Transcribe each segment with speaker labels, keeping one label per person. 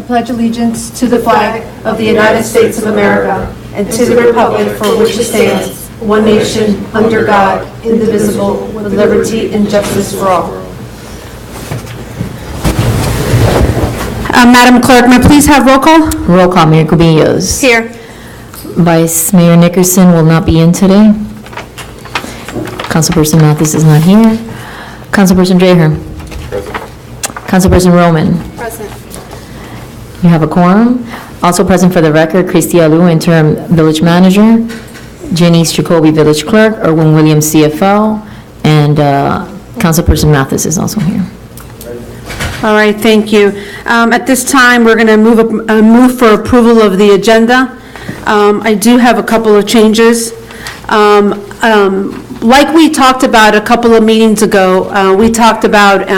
Speaker 1: pledge allegiance to the flag of the United States of America and to the republic for which it stands, one nation, under God, indivisible, with liberty and justice for all. Madam Clerk, may I please have roll call?
Speaker 2: Roll call, Mayor Cubillos.
Speaker 1: Here.
Speaker 2: Vice Mayor Nickerson will not be in today. Councilperson Mathis is not here. Councilperson Dreher.
Speaker 3: Present.
Speaker 2: Councilperson Roman.
Speaker 1: Present.
Speaker 2: You have a quorum. Also present for the record, Christy Alou, Interim Village Manager, Janice Jacoby, Village Clerk, Erwin Williams, CFO, and Councilperson Mathis is also here.
Speaker 1: All right, thank you. At this time, we're going to move for approval of the agenda. I do have a couple of changes. Like we talked about a couple of meetings ago, we talked about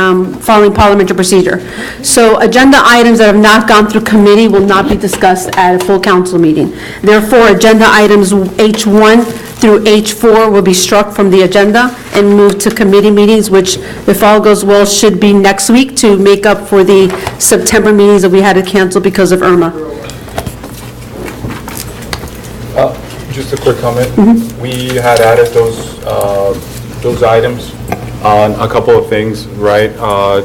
Speaker 1: following parliamentary procedure. So agenda items that have not gone through committee will not be discussed at a full council meeting. Therefore, agenda items H1 through H4 will be struck from the agenda and moved to committee meetings, which, if all goes well, should be next week to make up for the September meetings that we had to cancel because of Irma.
Speaker 3: Just a quick comment. We had added those items on a couple of things, right?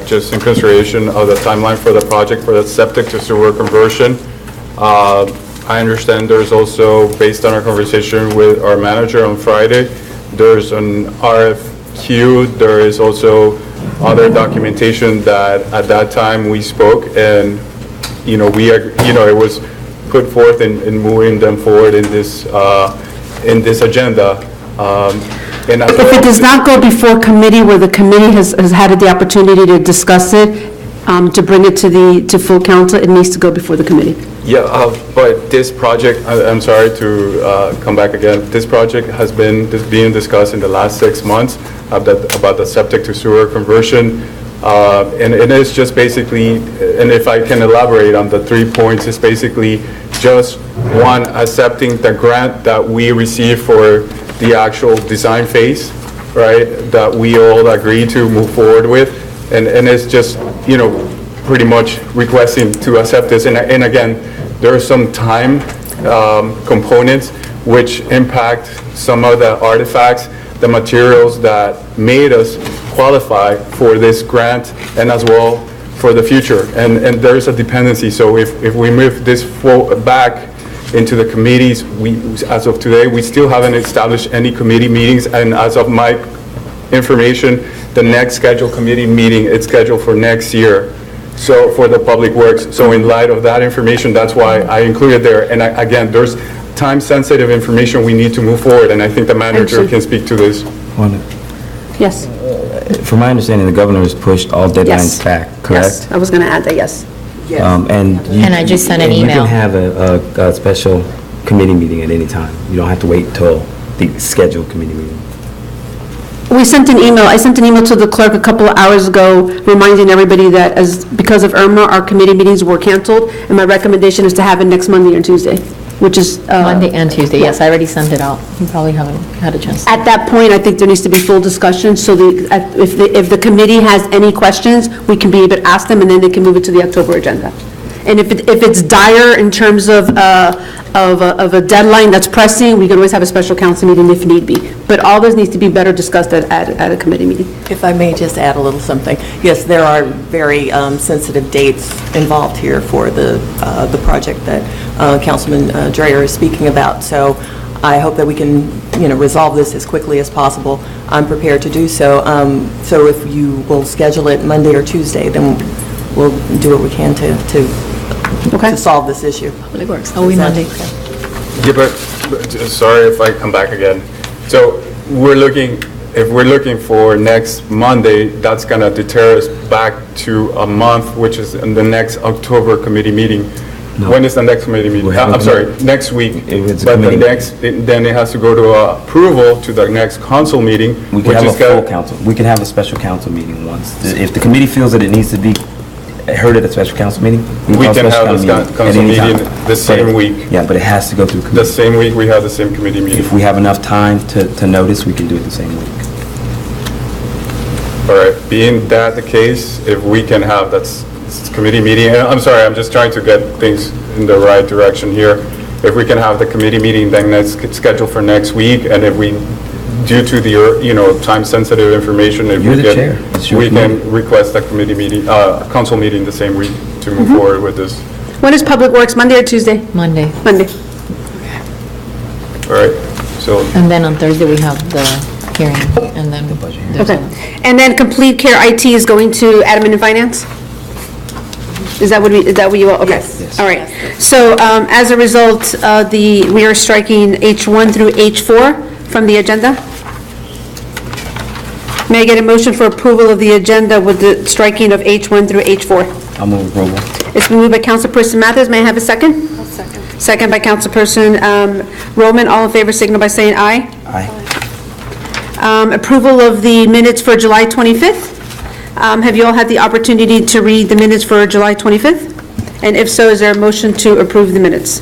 Speaker 3: Just in consideration of the timeline for the project for the septic to sewer conversion. I understand there's also, based on our conversation with our manager on Friday, there's an RFQ. There is also other documentation that at that time we spoke, and it was put forth in moving them forward in this agenda.
Speaker 1: If it does not go before committee, where the committee has had the opportunity to discuss it, to bring it to full council, it needs to go before the committee.
Speaker 3: Yeah, but this project, I'm sorry to come back again, this project has been being discussed in the last 6 months about the septic to sewer conversion. And it is just basically, and if I can elaborate on the 3 points, it's basically just one, accepting the grant that we received for the actual design phase, right, that we all agree to move forward with. And it's just, pretty much requesting to accept this. And again, there are some time components which impact some of the artifacts, the materials that made us qualify for this grant, and as well for the future. And there is a dependency. So if we move this back into the committees, as of today, we still haven't established any committee meetings. And as of my information, the next scheduled committee meeting, it's scheduled for next year. So for the Public Works. So in light of that information, that's why I included there. And again, there's time-sensitive information we need to move forward, and I think the manager can speak to this.
Speaker 1: Yes.
Speaker 4: From my understanding, the governor has pushed all deadlines back, correct?
Speaker 1: Yes, I was going to add that, yes.
Speaker 2: And I just sent an email.
Speaker 4: You can have a special committee meeting at any time. You don't have to wait till the scheduled committee meeting.
Speaker 1: We sent an email. I sent an email to the clerk a couple of hours ago reminding everybody that because of Irma, our committee meetings were canceled, and my recommendation is to have it next Monday or Tuesday, which is...
Speaker 2: Monday and Tuesday, yes, I already sent it out. You probably haven't had a chance.
Speaker 1: At that point, I think there needs to be full discussion, so if the committee has any questions, we can be able to ask them, and then they can move it to the October agenda. And if it's dire in terms of a deadline that's pressing, we can always have a special council meeting if need be. But all this needs to be better discussed at a committee meeting.
Speaker 5: If I may just add a little something. Yes, there are very sensitive dates involved here for the project that Councilman Dreher is speaking about. So I hope that we can, resolve this as quickly as possible. I'm prepared to do so. So if you will schedule it Monday or Tuesday, then we'll do what we can to solve this issue.
Speaker 2: Public Works. Oh, we Monday.
Speaker 3: Yeah, but sorry if I come back again. So if we're looking for next Monday, that's going to deter us back to a month, which is in the next October committee meeting. No. When is the next committee meeting? I'm sorry, next week. But then it has to go to approval to the next council meeting.
Speaker 4: We can have a full council. We can have a special council meeting once. If the committee feels that it needs to be heard at a special council meeting,
Speaker 3: we can have this council meeting the same week.
Speaker 4: Yeah, but it has to go through committee.
Speaker 3: The same week we have the same committee meeting.
Speaker 4: If we have enough time to notice, we can do it the same week.
Speaker 3: All right, being that the case, if we can have, that's committee meeting, and I'm sorry, I'm just trying to get things in the right direction here. If we can have the committee meeting then that's scheduled for next week, and if we, due to the, time-sensitive information, if
Speaker 4: You're
Speaker 3: we
Speaker 4: the chair. It's your
Speaker 3: we can
Speaker 4: committee.
Speaker 3: request a committee meeting, council meeting the same week to move forward with this.
Speaker 1: When is Public Works, Monday or Tuesday?
Speaker 2: Monday.
Speaker 1: Monday.
Speaker 3: All right, so
Speaker 2: And then on Thursday, we have the hearing, and then there's
Speaker 1: Okay.
Speaker 2: a-
Speaker 1: And then Complete Care IT is going to admin and finance? Is that what you, okay.
Speaker 5: Yes.
Speaker 1: All right. So as a result, we are striking H1 through H4 from the agenda. May I get a motion for approval of the agenda with the striking of H1 through H4?
Speaker 4: I'll move approval.
Speaker 1: It's been moved by Councilperson Mathis. May I have a second?
Speaker 6: Second.
Speaker 1: Second by Councilperson Roman. All in favor, signal by saying aye.
Speaker 4: Aye.
Speaker 1: Approval of the minutes for July 25th. Have you all had the opportunity to read the minutes for July 25th? And if so, is there a motion to approve the minutes?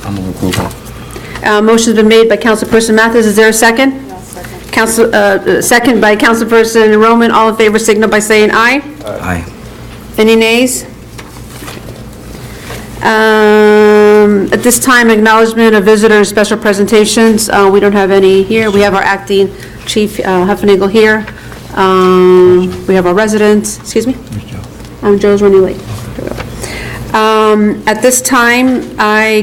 Speaker 4: I'll move approval.
Speaker 1: Motion's been made by Councilperson Mathis. Is there a second? Second by Councilperson Roman. All in favor, signal by saying aye.
Speaker 4: Aye.
Speaker 1: Any nays? At this time, acknowledgement of visitors, special presentations. We don't have any here. We have our acting chief, Heffenagel, here. We have our residents, excuse me? Joe's running late. At this time,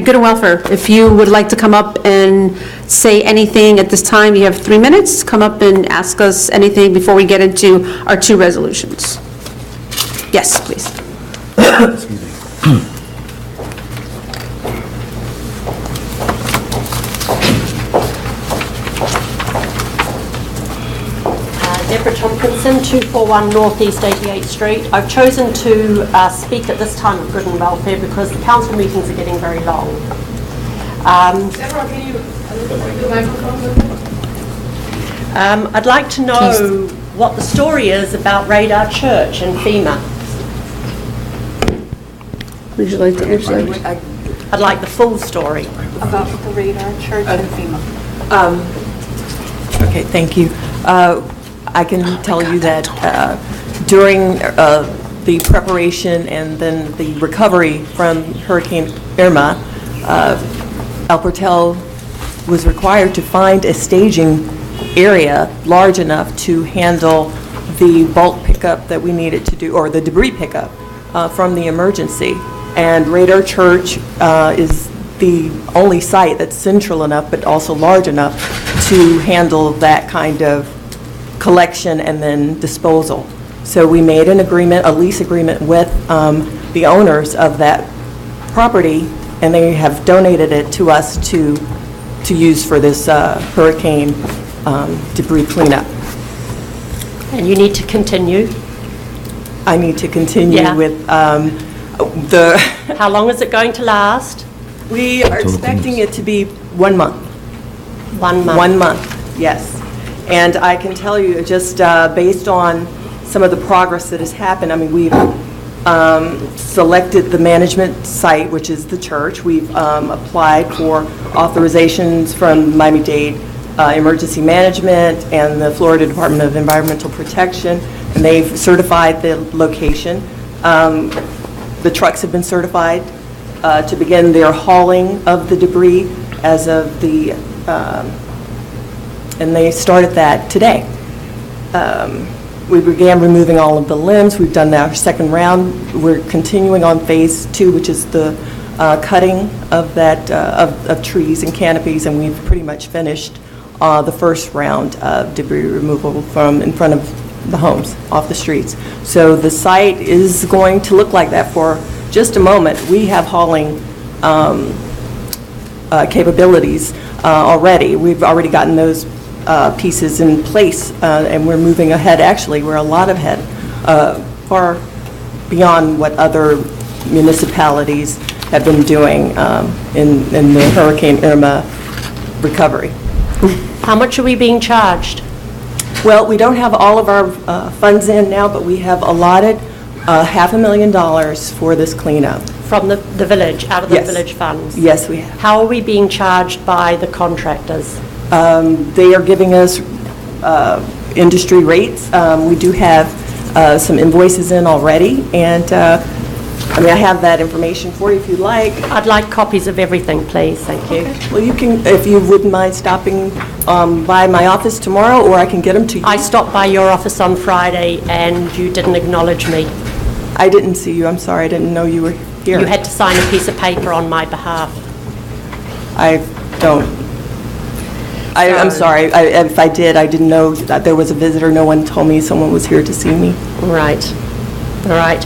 Speaker 1: Good and Welfare, if you would like to come up and say anything at this time, you have 3 minutes. Come up and ask us anything before we get into our 2 resolutions. Yes, please.
Speaker 6: Deborah Tompkinson, 241 Northeast 88th Street. I've chosen to speak at this time of Good and Welfare because the council meetings are getting very long.
Speaker 7: Deborah, can you put the microphone?
Speaker 6: I'd like to know what the story is about Radar Church and FEMA.
Speaker 1: Would you like to answer that?
Speaker 6: I'd like the full story.
Speaker 7: About the Radar Church and FEMA.
Speaker 5: Okay, thank you. I can tell you that during the preparation and then the recovery from Hurricane Irma, El Portel was required to find a staging area large enough to handle the bulk pickup that we needed to do, or the debris pickup from the emergency. And Radar Church is the only site that's central enough, but also large enough to handle that kind of collection and then disposal. So we made an agreement, a lease agreement with the owners of that property, and they have donated it to us to use for this hurricane debris cleanup.
Speaker 6: And you need to continue.
Speaker 5: I need to continue
Speaker 6: Yeah.
Speaker 5: with
Speaker 6: How long is it going to last?
Speaker 5: we are expecting it to be 1 month.
Speaker 6: 1 month.
Speaker 5: 1 month, yes. And I can tell you, just based on some of the progress that has happened, I mean, we've selected the management site, which is the church. We've applied for authorizations from Miami-Dade Emergency Management and the Florida Department of Environmental Protection, and they've certified the location. The trucks have been certified to begin their hauling of the debris as of the and they started that today. We began removing all of the limbs. We've done our second round. We're continuing on phase 2, which is the cutting of that of trees and canopies, and we've pretty much finished the first round of debris removal from in front of the homes, off the streets. So the site is going to look like that for just a moment. We have hauling capabilities already. We've already gotten those pieces in place, and we're moving ahead. Actually, we're a lot ahead, far beyond what other municipalities have been doing in the Hurricane Irma recovery.
Speaker 6: How much are we being charged?
Speaker 5: Well, we don't have all of our funds in now, but we have allotted $500,000 for this cleanup.
Speaker 6: From the village, out of the
Speaker 5: Yes.
Speaker 6: village funds?
Speaker 5: Yes, we have.
Speaker 6: How are we being charged by the contractors?
Speaker 5: They are giving us industry rates. We do have some invoices in already, and, I mean, I have that information for you if you'd like.
Speaker 6: I'd like copies of everything, please, thank you.
Speaker 5: Well, you can, if you wouldn't mind stopping by my office tomorrow, or I can get them to you.
Speaker 6: I stopped by your office on Friday and you didn't acknowledge me.
Speaker 5: I didn't see you, I'm sorry, I didn't know you were here.
Speaker 6: You had to sign a piece of paper on my behalf.
Speaker 5: I don't, I'm sorry, if I did, I didn't know that there was a visitor, no one told me someone was here to see me.
Speaker 6: Right, all right.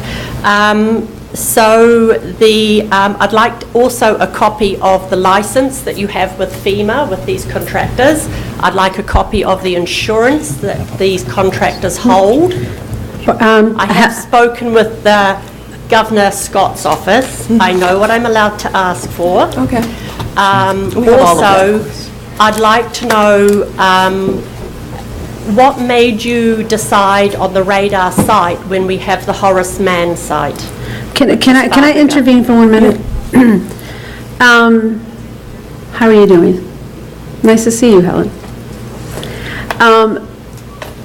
Speaker 6: So I'd like also a copy of the license that you have with FEMA, with these contractors. I'd like a copy of the insurance that these contractors hold. I have spoken with the Governor Scott's office. I know what I'm allowed to ask for.
Speaker 5: Okay. We have all of that.
Speaker 6: Also, I'd like to know what made you decide on the radar site when we have the Horace Mann site?
Speaker 1: Can I intervene for 1 minute? How are you doing? Nice to see you, Helen.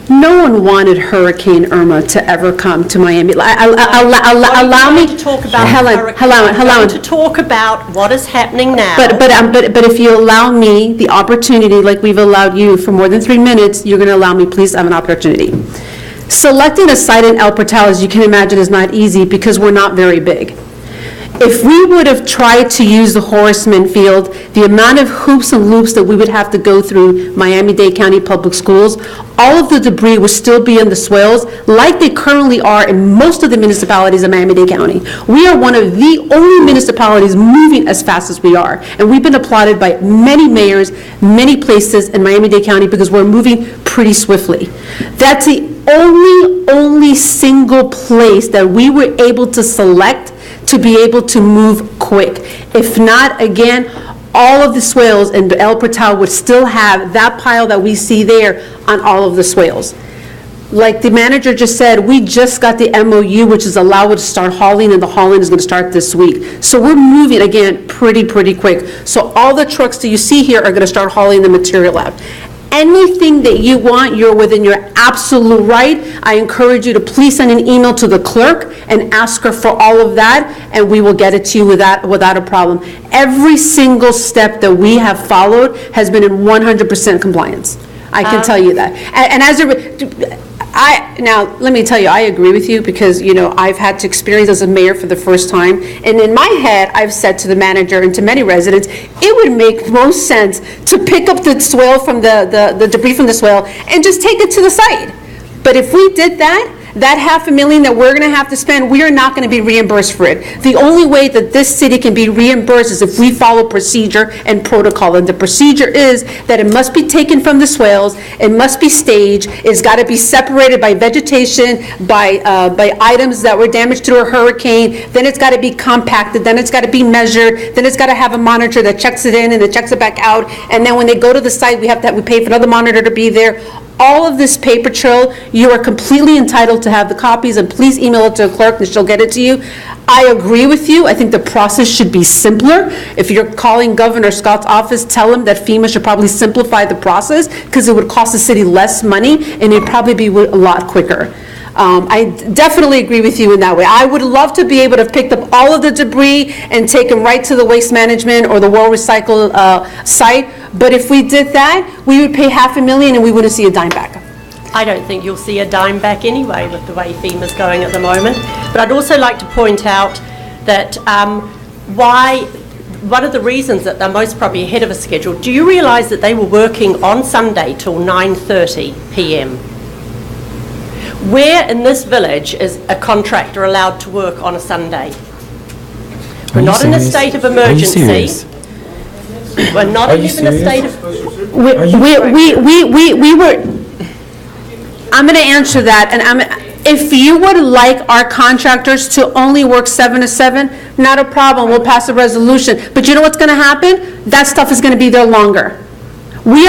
Speaker 1: No one wanted Hurricane Irma to ever come to Miami. Allow me
Speaker 6: to talk about
Speaker 1: Helen,
Speaker 6: I'm going to talk about what is happening now.
Speaker 1: But if you allow me the opportunity, like we've allowed you for more than 3 minutes, you're going to allow me, please have an opportunity. Selecting a site in El Portal, as you can imagine, is not easy because we're not very big. If we would have tried to use the Horace Mann Field, the amount of hoops and loops that we would have to go through Miami-Dade County Public Schools, all of the debris would still be in the swales like they currently are in most of the municipalities in Miami-Dade County. We are one of the only municipalities moving as fast as we are. And we've been applauded by many mayors, many places in Miami-Dade County because we're moving pretty swiftly. That's the only single place that we were able to select to be able to move quick. If not, again, all of the swales in El Portal would still have that pile that we see there on all of the swales. Like the manager just said, we just got the MOU, which is allowed to start hauling, and the hauling is going to start this week. So we're moving, again, pretty quick. So all the trucks that you see here are going to start hauling the material out. Anything that you want, you're within your absolute right. I encourage you to please send an email to the clerk and ask her for all of that, and we will get it to you without a problem. Every single step that we have followed has been in 100% compliance. I can tell you that. And as now, let me tell you, I agree with you because, you know, I've had to experience as a mayor for the first time. And in my head, I've said to the manager and to many residents, it would make most sense to pick up the swale from the debris from the swale and just take it to the site. But if we did that $500,000 that we're going to have to spend, we are not going to be reimbursed for it. The only way that this city can be reimbursed is if we follow procedure and protocol. And the procedure is that it must be taken from the swales, it must be staged, it's got to be separated by vegetation, by items that were damaged through a hurricane, then it's got to be compacted, then it's got to be measured, then it's got to have a monitor that checks it in and that checks it back out. And then when they go to the site, we pay for another monitor to be there. All of this paper trail, you are completely entitled to have the copies, and please email it to the clerk and she'll get it to you. I agree with you. I think the process should be simpler. If you're calling Governor Scott's office, tell him that FEMA should probably simplify the process because it would cost the city less money and it'd probably be a lot quicker. I definitely agree with you in that way. I would love to be able to pick up all of the debris and take them right to the waste management or the World Recycle site, but if we did that, we would pay $500,000 and we wouldn't see a dime back.
Speaker 6: I don't think you'll see a dime back anyway with the way FEMA's going at the moment. But I'd also like to point out that one of the reasons that they're most probably ahead of a schedule, do you realise that they were working on Sunday till 9:30 p.m.? Where in this village is a contractor allowed to work on a Sunday? We're not in a state of emergency. We're not even in a state of...
Speaker 1: We were... I'm going to answer that, and if you would like our contractors to only work 7 to 7, not a problem, we'll pass a resolution. But you know what's going to happen? That stuff is going to be there longer. We,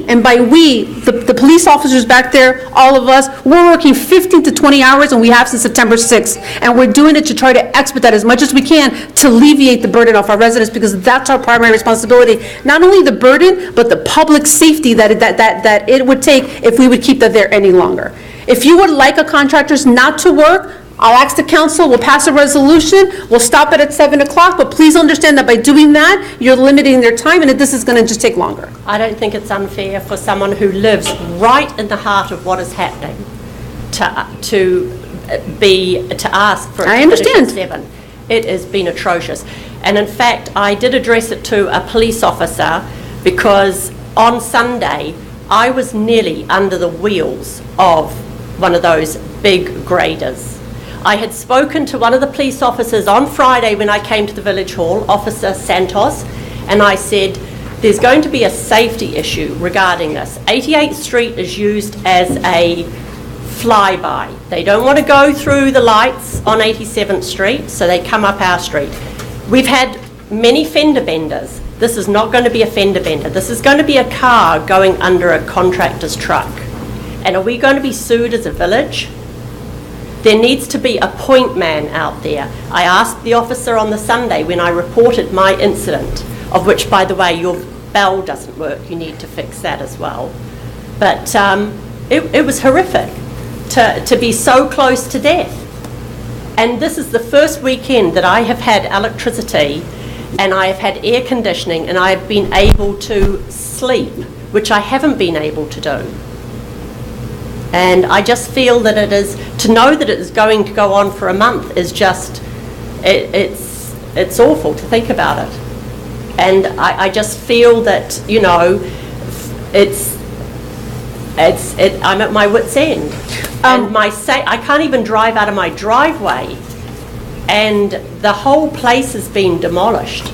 Speaker 1: and by we, the police officers back there, all of us, we're working 15 to 20 hours, and we have since September 6th. And we're doing it to try to expedite as much as we can to alleviate the burden off our residents, because that's our primary responsibility. Not only the burden, but the public safety that it would take if we would keep that there any longer. If you would like a contractors not to work, I'll ask the council, we'll pass a resolution, we'll stop it at 7 o'clock, but please understand that by doing that, you're limiting their time, and that this is going to just take longer.
Speaker 6: I don't think it's unfair for someone who lives right in the heart of what is happening to ask for it
Speaker 1: I
Speaker 6: to finish
Speaker 1: understand.
Speaker 6: at 7. It has been atrocious. And in fact, I did address it to a police officer because on Sunday, I was nearly under the wheels of one of those big graders. I had spoken to one of the police officers on Friday when I came to the village hall, Officer Santos, and I said, there's going to be a safety issue regarding this. 88th Street is used as a flyby. They don't want to go through the lights on 87th Street, so they come up our street. We've had many fender benders. This is not going to be a fender bender. This is going to be a car going under a contractor's truck. And are we going to be sued as a village? There needs to be a point man out there. I asked the officer on the Sunday when I reported my incident, of which, by the way, your bell doesn't work. You need to fix that as well. But it was horrific to be so close to death. And this is the first weekend that I have had electricity and I have had air conditioning and I have been able to sleep, which I haven't been able to do. And I just feel that it is, to know that it is going to go on for a month is just, it's awful to think about it. And I just feel that, you know, I'm at my wit's end. And I can't even drive out of my driveway. And the whole place has been demolished.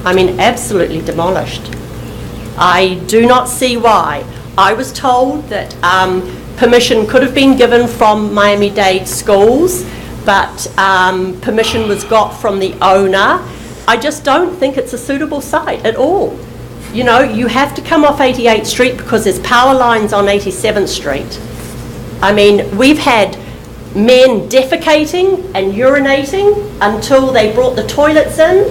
Speaker 6: I mean, absolutely demolished. I do not see why. I was told that permission could have been given from Miami-Dade Schools, but permission was got from the owner. I just don't think it's a suitable site at all. You know, you have to come off 88th Street because there's power lines on 87th Street. I mean, we've had men defecating and urinating until they brought the toilets in.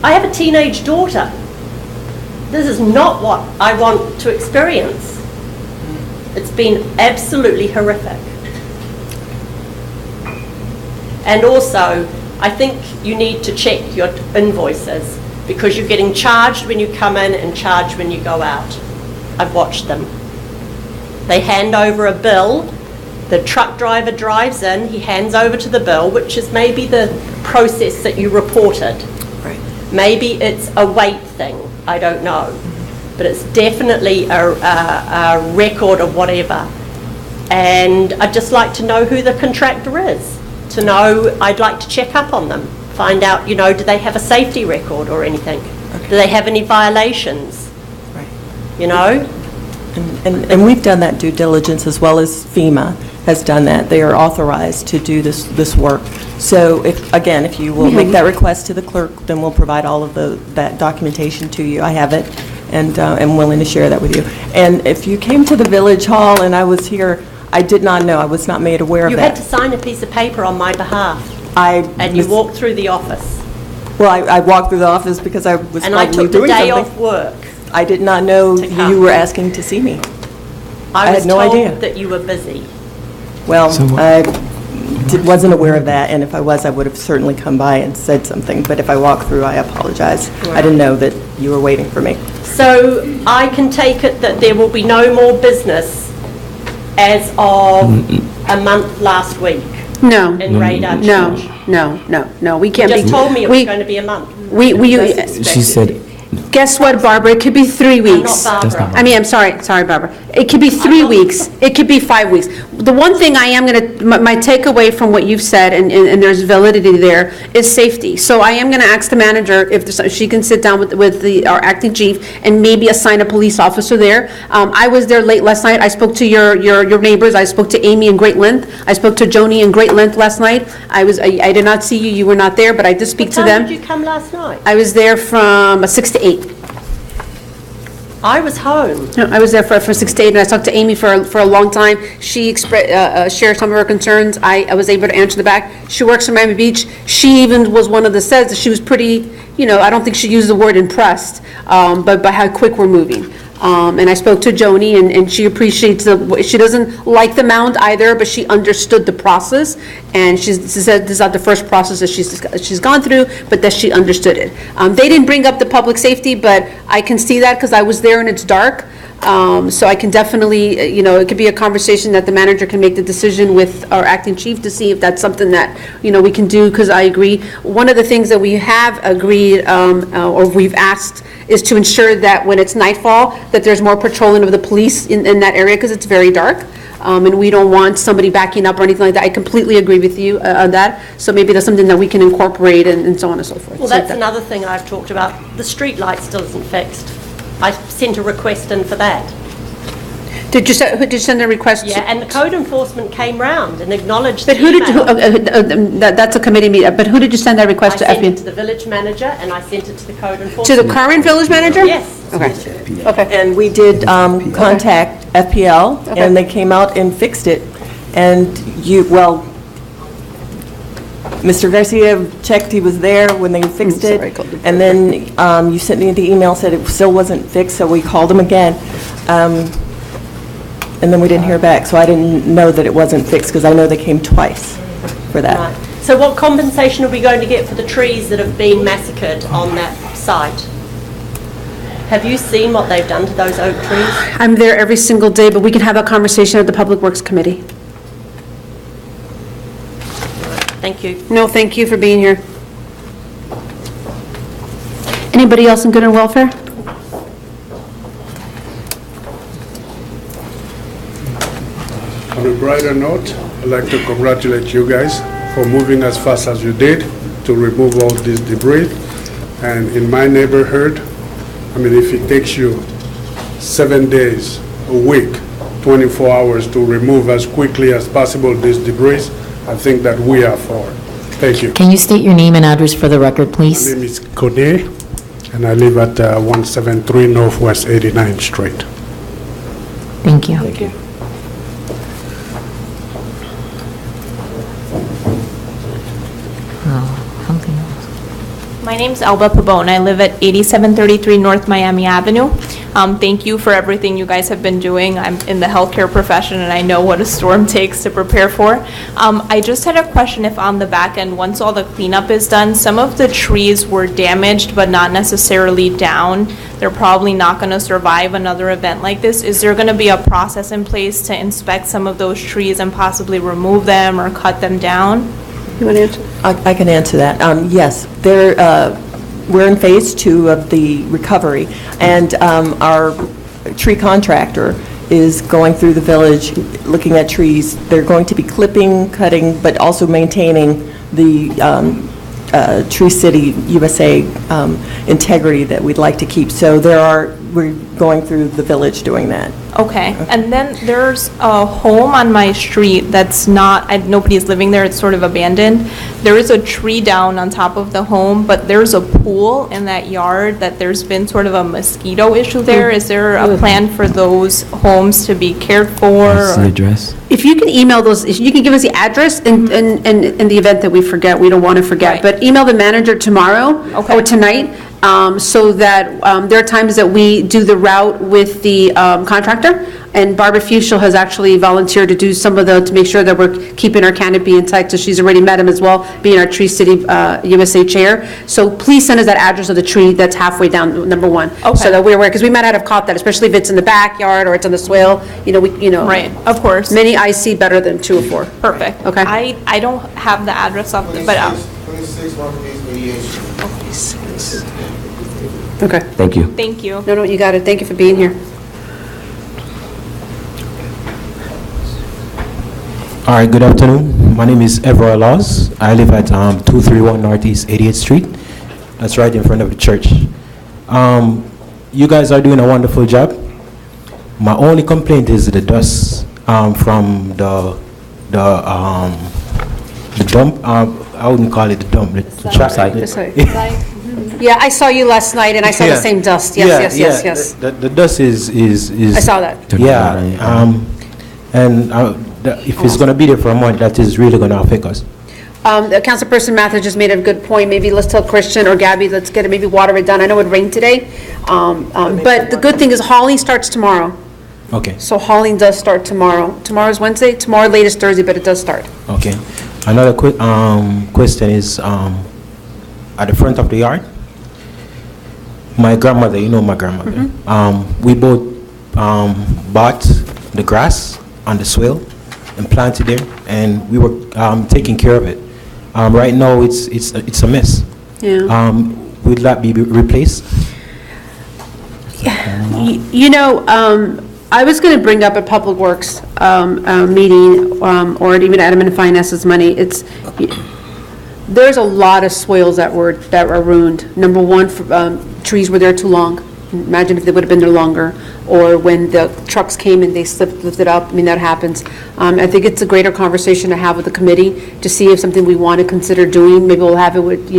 Speaker 6: I have a teenage daughter. This is not what I want to experience. It's been absolutely horrific. And also, I think you need to check your invoices because you're getting charged when you come in and charged when you go out. I've watched them. They hand over a bill, the truck driver drives in, he hands over to the bill, which is maybe the process that you reported.
Speaker 5: Right.
Speaker 6: Maybe it's a weight thing, I don't know. But it's definitely a record of whatever. And I'd just like to know who the contractor is. To know, I'd like to check up on them. Find out, you know, do they have a safety record or anything? Okay. Do they have any violations?
Speaker 5: Right.
Speaker 6: You know?
Speaker 5: And we've done that due diligence as well as FEMA has done that. They are authorized to do this work. So if you will make that request to the clerk, then we'll provide all of that documentation to you. I have it and I'm willing to share that with you. And if you came to the village hall and I was here, I did not know, I was not made aware of that.
Speaker 6: You had to sign a piece of paper on my behalf. And you walked through the office.
Speaker 5: Well, I walked through the office because I was
Speaker 6: and I
Speaker 5: probably
Speaker 6: took the
Speaker 5: doing
Speaker 6: day
Speaker 5: something.
Speaker 6: off work.
Speaker 5: I did not know you were asking to see me.
Speaker 6: I was
Speaker 5: had no
Speaker 6: told
Speaker 5: idea.
Speaker 6: that you were busy.
Speaker 5: Well, I wasn't aware of that, and if I was, I would have certainly come by and said something, but if I walked through, I apologize. I didn't know that you were waiting for me.
Speaker 6: So I can take it that there will be no more business as of a month last week
Speaker 1: No,
Speaker 6: in Radar
Speaker 1: no,
Speaker 6: Church.
Speaker 1: no, we can't be.
Speaker 6: You just told me it was going to be a month.
Speaker 4: She said,
Speaker 1: Guess what, Barbara? It could be 3 weeks.
Speaker 6: I'm not Barbara.
Speaker 1: I mean, I'm sorry, Barbara. It could be 3 weeks. It could be 5 weeks. The one thing I am going to, my takeaway from what you've said, and there's validity there, is safety. So I am going to ask the manager if she can sit down with our acting chief and maybe assign a police officer there. I was there late last night. I spoke to your neighbors. I spoke to Amy in Great Length. I spoke to Joni in Great Length last night. I did not see you. You were not there, but I did speak to
Speaker 6: What
Speaker 1: them.
Speaker 6: time did you come last night?
Speaker 1: I was there from 6 to 8.
Speaker 6: I was home.
Speaker 1: No, I was there for 6 to 8, and I talked to Amy for a long time. She shared some of her concerns. I was able to answer the back. She works in Miami Beach. She even was one of the says that she was pretty, I don't think she used the word impressed, but by how quick we're moving. And I spoke to Joni, and she appreciates she doesn't like the mound either, but she understood the process. And she said this is not the first process that she's gone through, but that she understood it. They didn't bring up the public safety, but I can see that because I was there and it's dark. So I can definitely, it could be a conversation that the manager can make the decision with our acting chief to see if that's something that, we can do, because I agree. One of the things that we have agreed, or we've asked, is to ensure that when it's nightfall, that there's more patrolling of the police in that area, because it's very dark. And we don't want somebody backing up or anything like that. I completely agree with you on that. So maybe that's something that we can incorporate and so on and so forth.
Speaker 6: Well,
Speaker 1: So
Speaker 6: that's another thing I've talked about. The street light still isn't fixed. I sent a request in for that.
Speaker 1: Did you send a request?
Speaker 6: Yeah, and the code enforcement came round and acknowledged
Speaker 1: But
Speaker 6: the
Speaker 1: who did,
Speaker 6: email.
Speaker 1: that's a committee meeting, but who did you send that
Speaker 6: I
Speaker 1: request to?
Speaker 6: sent it to the village manager and I sent it to the code
Speaker 1: To
Speaker 6: enforcement.
Speaker 1: the current village manager?
Speaker 6: Yes.
Speaker 1: Okay.
Speaker 5: And we did contact FPL,
Speaker 1: Okay.
Speaker 5: and they came out and fixed it. And Mr. Garcia checked, he was there when they fixed it.
Speaker 1: sorry, I called you.
Speaker 5: And then you sent me the email, said it still wasn't fixed, so we called them again. And then we didn't hear back, so I didn't know that it wasn't fixed, because I know they came twice for that.
Speaker 6: Right. So what compensation are we going to get for the trees that have been massacred on that site? Have you seen what they've done to those oak trees?
Speaker 1: I'm there every single day, but we can have a conversation at the Public Works Committee.
Speaker 6: Thank you.
Speaker 1: No, thank you for being here. Anybody else in good and welfare?
Speaker 8: On a brighter note, I'd like to congratulate you guys for moving as fast as you did to remove all this debris. And in my neighborhood, if it takes you 7 days, a week, 24 hours to remove as quickly as possible this debris, I think that we are for it. Thank you.
Speaker 2: Can you state your name and address for the record,
Speaker 8: My
Speaker 2: please?
Speaker 8: name is Kone, and I live at 173 Northwest 89th Street.
Speaker 2: Thank you. Something else.
Speaker 9: My name's Elba Pabon. I live at 8733 North Miami Avenue. Thank you for everything you guys have been doing. I'm in the healthcare profession and I know what a storm takes to prepare for. I just had a question if on the back end, once all the cleanup is done, some of the trees were damaged but not necessarily down. They're probably not going to survive another event like this. Is there going to be a process in place to inspect some of those trees and possibly remove them or cut them down?
Speaker 1: You want to answer?
Speaker 5: I can answer that. Yes, we're in phase 2 of the recovery, and our tree contractor is going through the village, looking at trees. They're going to be clipping, cutting, but also maintaining the Tree City USA integrity that we'd like to keep. So we're going through the village doing that.
Speaker 9: Okay, and then there's a home on my street that's not, nobody's living there, it's sort of abandoned. There is a tree down on top of the home, but there's a pool in that yard that there's been sort of a mosquito issue there. Is there a plan for those homes to be cared for?
Speaker 4: What's the
Speaker 9: or-
Speaker 4: address?
Speaker 1: If you can email those, if you can give us the address in the event that we forget, we don't want to forget,
Speaker 9: Right.
Speaker 1: but email the manager tomorrow
Speaker 9: Okay.
Speaker 1: or tonight, so that there are times that we do the route with the contractor, and Barbara Fuchsel has actually volunteered to do some of to make sure that we're keeping our canopy intact, so she's already met him as well, being our Tree City USA chair. So please send us that address of the tree that's halfway down, number one.
Speaker 9: Okay.
Speaker 1: So that we're aware, because we might not have caught that, especially if it's in the backyard or it's on the swale,
Speaker 9: Right, of course.
Speaker 1: Many I see better than 2 or 4.
Speaker 9: Perfect.
Speaker 1: Okay.
Speaker 9: I don't have the address of, but,
Speaker 10: 26 Northeast Mediation.
Speaker 1: Okay.
Speaker 4: Thank you.
Speaker 9: thank you.
Speaker 1: No, you got it. Thank you for being here.
Speaker 11: All right, good afternoon. My name is Everard Laws. I live at 231 Northeast 88th Street. That's right in front of the church. You guys are doing a wonderful job. My only complaint is the dust from the dump. I wouldn't call it the dump. The trash site.
Speaker 1: Yeah, I saw you last night, and I saw the
Speaker 11: Yeah.
Speaker 1: same dust.
Speaker 11: Yeah,
Speaker 1: Yes.
Speaker 11: yeah. The dust is.
Speaker 1: I saw that.
Speaker 11: Yeah, and if it's going to be there for a month, that is really going to affect us.
Speaker 1: Councilperson Mathis just made a good point. Maybe let's tell Christian or Gabby, let's get it, maybe water it down. I know it rained today. But the good thing is hauling starts tomorrow.
Speaker 11: Okay,
Speaker 1: So hauling does start tomorrow. Tomorrow's Wednesday, tomorrow latest Thursday, but it does start.
Speaker 11: okay. Another question is, at the front of the yard, my grandmother, you know my grandmother, we both bought the grass on the swale and planted there, and we were taking care of it. Right now, it's a mess.
Speaker 1: Yeah.
Speaker 11: Will that be replaced?
Speaker 1: You know, I was going to bring up a Public Works meeting, or even Admin and Finance's money. There's a lot of swales that were ruined. Number one, trees were there too long. Imagine if they would have been there longer, or when the trucks came and they lifted up. I mean, that happens. I think it's a greater conversation to have with the committee to see if something we want to consider doing. Maybe we'll have it with,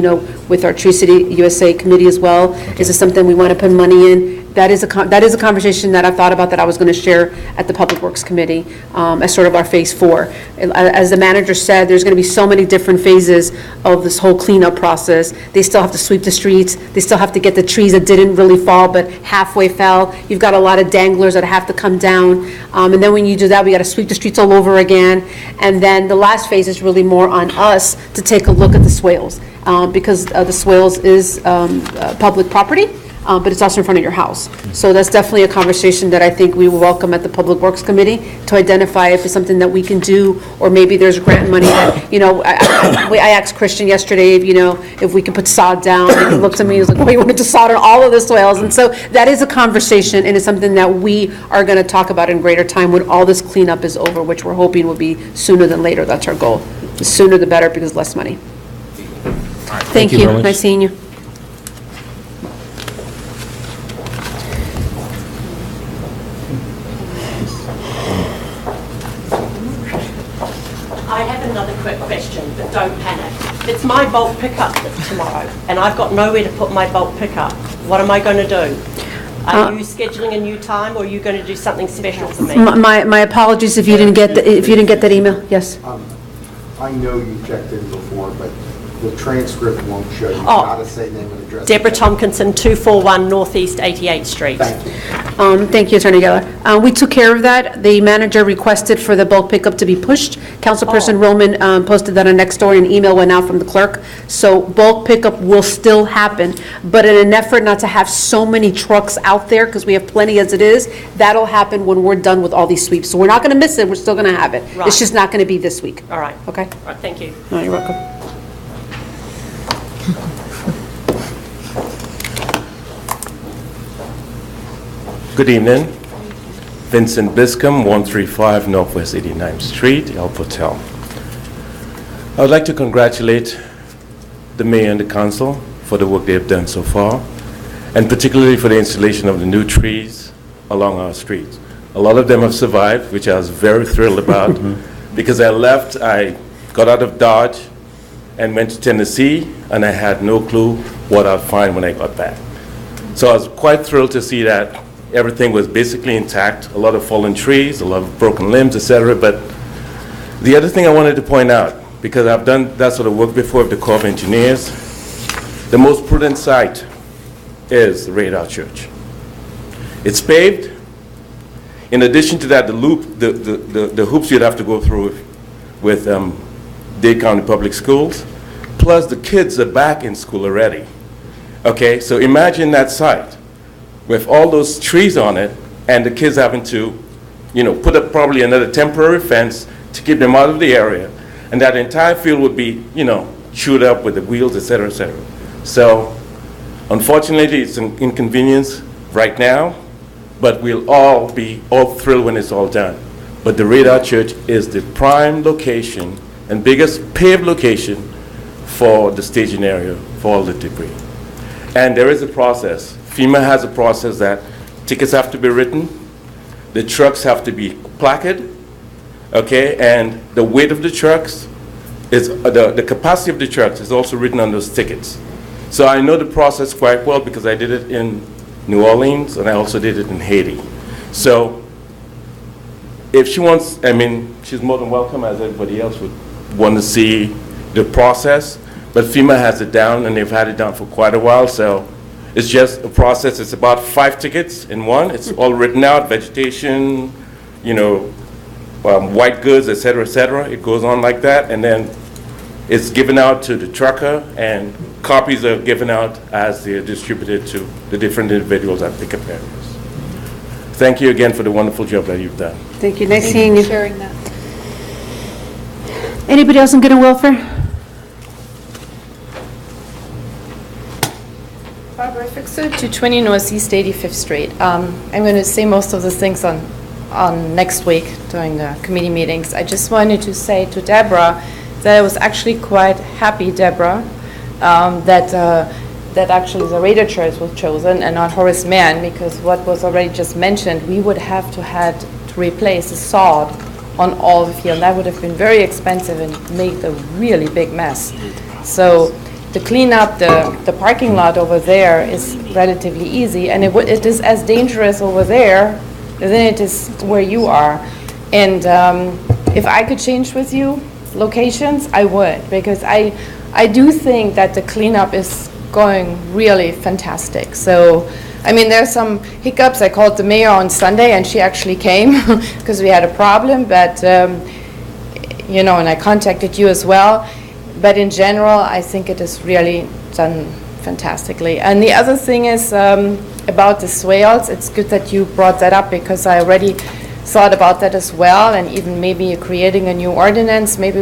Speaker 1: with our Tree City USA committee as well. Is it something we want to put money in? That is a conversation that I thought about that I was going to share at the Public Works Committee as sort of our phase 4. As the manager said, there's going to be so many different phases of this whole cleanup process. They still have to sweep the streets. They still have to get the trees that didn't really fall but halfway fell. You've got a lot of danglers that have to come down. And then when you do that, we got to sweep the streets all over again. And then the last phase is really more on us to take a look at the swales because the swales is public property. But it's also in front of your house. So that's definitely a conversation that I think we will welcome at the Public Works Committee to identify if it's something that we can do, or maybe there's grant money that, I asked Christian yesterday, if we can put sod down, and he looked at me, he was like, we wanted to sod on all of the swales. And so that is a conversation, and it's something that we are going to talk about in greater time when all this cleanup is over, which we're hoping will be sooner than later. That's our goal. The sooner the better, because less money. Thank
Speaker 11: you
Speaker 1: you.
Speaker 11: very much.
Speaker 1: Nice seeing you.
Speaker 6: I have another quick question, but don't panic. It's my bulk pickup tomorrow, and I've got nowhere to put my bulk pickup. What am I going to do? Are you scheduling a new time, or are you going to do something special for me?
Speaker 1: My apologies if you didn't get that email. Yes.
Speaker 10: I know you checked in before, but the transcript won't show you how to say name and address.
Speaker 6: Deborah Tompkinson, 241 Northeast 88th Street.
Speaker 10: Thank you.
Speaker 1: Thank you, Attorney Geller. We took care of that. The manager requested for the bulk pickup to be pushed. Councilperson Roman posted that on Nextdoor, and an email went out from the clerk. So bulk pickup will still happen, but in an effort not to have so many trucks out there, because we have plenty as it is, that'll happen when we're done with all these sweeps. So we're not going to miss it. We're still going to have it.
Speaker 6: Right.
Speaker 1: It's just not going to be this week.
Speaker 6: All right.
Speaker 1: Okay?
Speaker 6: All right, thank you.
Speaker 1: No, you're welcome.
Speaker 12: Good evening. Vincent Biscom, 135 Northwest 89th Street, El Hotel. I would like to congratulate the mayor and the council for the work they have done so far, and particularly for the installation of the new trees along our streets. A lot of them have survived, which I was very thrilled about, because I got out of Dodge and went to Tennessee, and I had no clue what I'd find when I got back. So I was quite thrilled to see that everything was basically intact, a lot of fallen trees, a lot of broken limbs, etc. But the other thing I wanted to point out, because I've done that sort of work before with the Corps of Engineers, the most prudent site is the Radar Church. It's paved. In addition to that, the loop, the hoops you'd have to go through with Dade County Public Schools, plus the kids are back in school already. Okay, so imagine that site with all those trees on it, and the kids having to, put up probably another temporary fence to keep them out of the area, and that entire field would be, chewed up with the wheels, et cetera, et cetera. So, unfortunately, it's an inconvenience right now, but we'll all be thrilled when it's all done. But the Radar Church is the prime location and biggest paved location for the staging area for all the debris. And there is a process. FEMA has a process that tickets have to be written, the trucks have to be placarded, okay, and the weight of the trucks is, the capacity of the trucks is also written on those tickets. So I know the process quite well because I did it in New Orleans and I also did it in Haiti. So if she wants, she's more than welcome, as everybody else would want to see, the process, but FEMA has it down, and they've had it down for quite a while, so it's just a process. It's about 5 tickets in one. It's all written out, vegetation, white goods, et cetera. It goes on like that, and then it's given out to the trucker, and copies are given out as they're distributed to the different individuals at pickup areas. Thank you again for the wonderful job that you've done.
Speaker 1: Thank you, nice seeing you.
Speaker 9: Sharing that.
Speaker 1: Anybody else in good and welfare?
Speaker 7: Barbara Fixer, 220 Northeast 85th Street. I'm going to say most of the things on next week during the committee meetings. I just wanted to say to Deborah that I was actually quite happy, Deborah, that actually the radio chairs was chosen and not Horace Mann, because what was already just mentioned, we would have to replace the sod on all the field. That would have been very expensive and made a really big mess. So to clean up the parking lot over there is relatively easy, and it is as dangerous over there than it is where you are. And if I could change with you locations, I would, because I do think that the cleanup is going really fantastic. So, I mean, there's some hiccups. I called the mayor on Sunday, and she actually came because we had a problem, but, and I contacted you as well. But in general, I think it is really done fantastically. And the other thing is about the swales. It's good that you brought that up, because I already thought about that as well, and even maybe creating a new ordinance. Maybe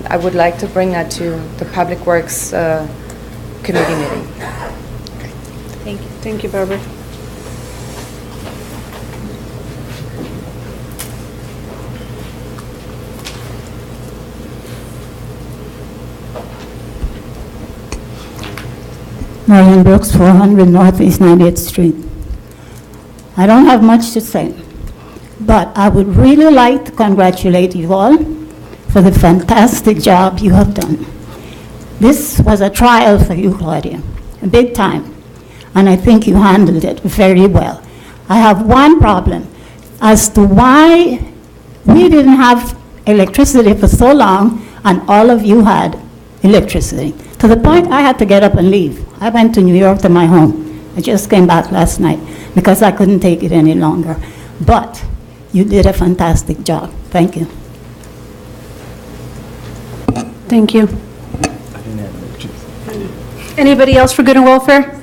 Speaker 7: I would like to bring that to the Public Works committee meeting.
Speaker 1: Okay. Thank you. Thank you, Barbara.
Speaker 13: Marion Brooks, 400 Northeast 90th Street. I don't have much to say, but I would really like to congratulate you all for the fantastic job you have done. This was a trial for you, Claudia, big time, and I think you handled it very well. I have one problem as to why we didn't have electricity for so long and all of you had electricity, to the point I had to get up and leave. I went to New York to my home. I just came back last night because I couldn't take it any longer. But you did a fantastic job. Thank you.
Speaker 1: Thank you. Anybody else for good and welfare?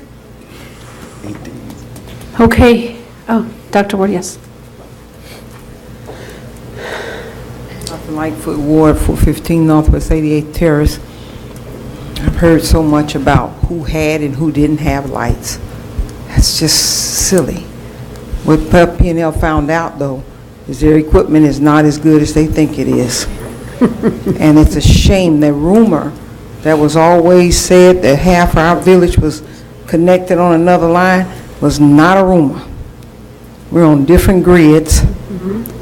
Speaker 1: Okay. Oh, Dr. Ward, yes.
Speaker 14: Dr. Lightfoot Ward, 415 Northwest 88th Terrace. I've heard so much about who had and who didn't have lights. That's just silly. What P&L found out, though, is their equipment is not as good as they think it is. And it's a shame. The rumor that was always said that half our village was connected on another line was not a rumor. We're on different grids,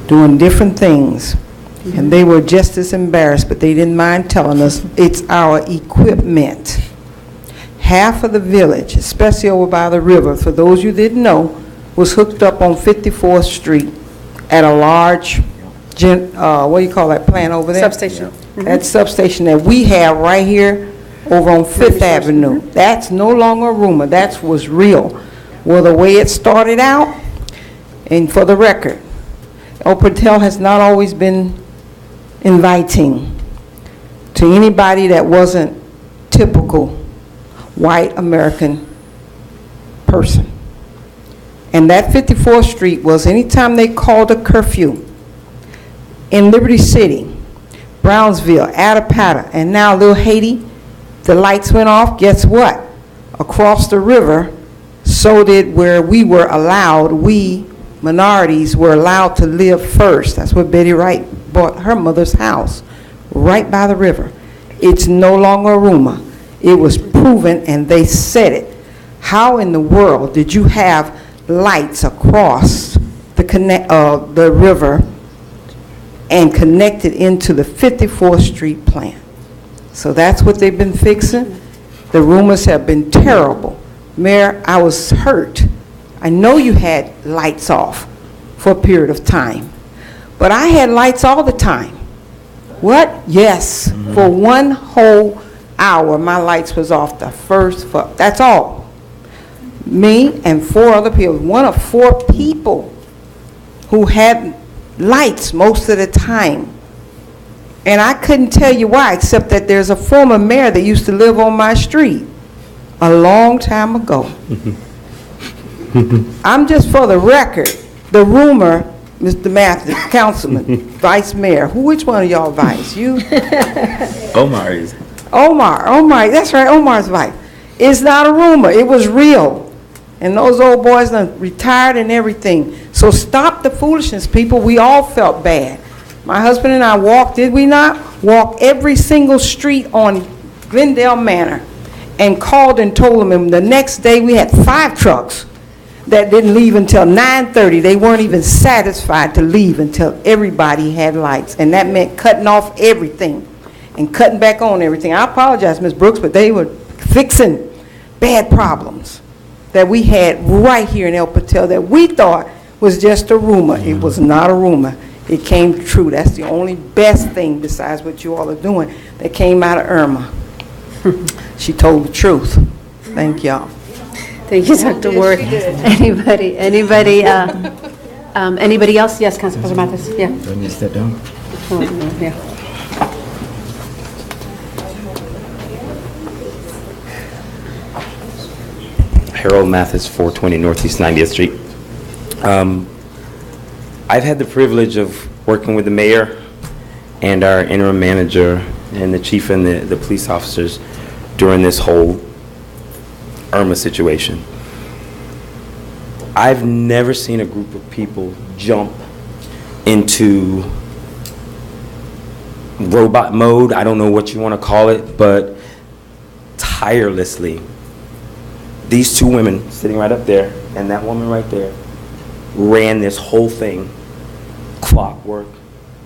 Speaker 14: doing different things. And they were just as embarrassed, but they didn't mind telling us it's our equipment. Half of the village, especially over by the river, for those you didn't know, was hooked up on 54th Street at a large, what do you call that plant over there?
Speaker 1: Substation.
Speaker 14: That substation that we have right here over on Fifth Avenue. That's no longer a rumor. That was real. Well, the way it started out, and for the record, El Patel has not always been inviting to anybody that wasn't typical white American person. And that 54th Street was, anytime they called a curfew in Liberty City, Brownsville, Attapata, and now Little Haiti, the lights went off. Guess what? Across the river, so did where we were allowed, we minorities were allowed to live first. That's what Betty Wright bought her mother's house, right by the river. It's no longer a rumor. It was proven, and they said it. How in the world did you have lights across the river and connected into the 54th Street plant? So that's what they've been fixing. The rumors have been terrible. Mayor, I was hurt. I know you had lights off for a period of time, but I had lights all the time. What? Yes. For 1 whole hour, my lights was off the first, that's all. Me and 4 other people, one of 4 people who had lights most of the time. And I couldn't tell you why, except that there's a former mayor that used to live on my street a long time ago. I'm just for the record, the rumor, Mr. Mathis, councilman, vice mayor, which one of y'all vice? You?
Speaker 4: Omar is.
Speaker 14: Omar, that's right, Omar's vice. It's not a rumor, it was real. And those old boys done retired and everything. So stop the foolishness, people. We all felt bad. My husband and I walked, did we not? Walked every single street on Glendale Manor and called and told them. And the next day we had 5 trucks that didn't leave until 9:30. They weren't even satisfied to leave until everybody had lights. And that meant cutting off everything and cutting back on everything. I apologize, Ms. Brooks, but they were fixing bad problems that we had right here in El Patel that we thought was just a rumor. It was not a rumor. It came true. That's the only best thing besides what you all are doing that came out of Irma. She told the truth. Thank y'all.
Speaker 1: Thank you, Dr. Ward. Anybody else? Yes, Councilor Mathis, yeah.
Speaker 4: Do I need to step down?
Speaker 1: Yeah.
Speaker 4: Harold Mathis, 420 Northeast 90th Street. I've had the privilege of working with the mayor and our interim manager and the chief and the police officers during this whole Irma situation. I've never seen a group of people jump into robot mode, I don't know what you want to call it, but tirelessly. These 2 women sitting right up there and that woman right there ran this whole thing clockwork.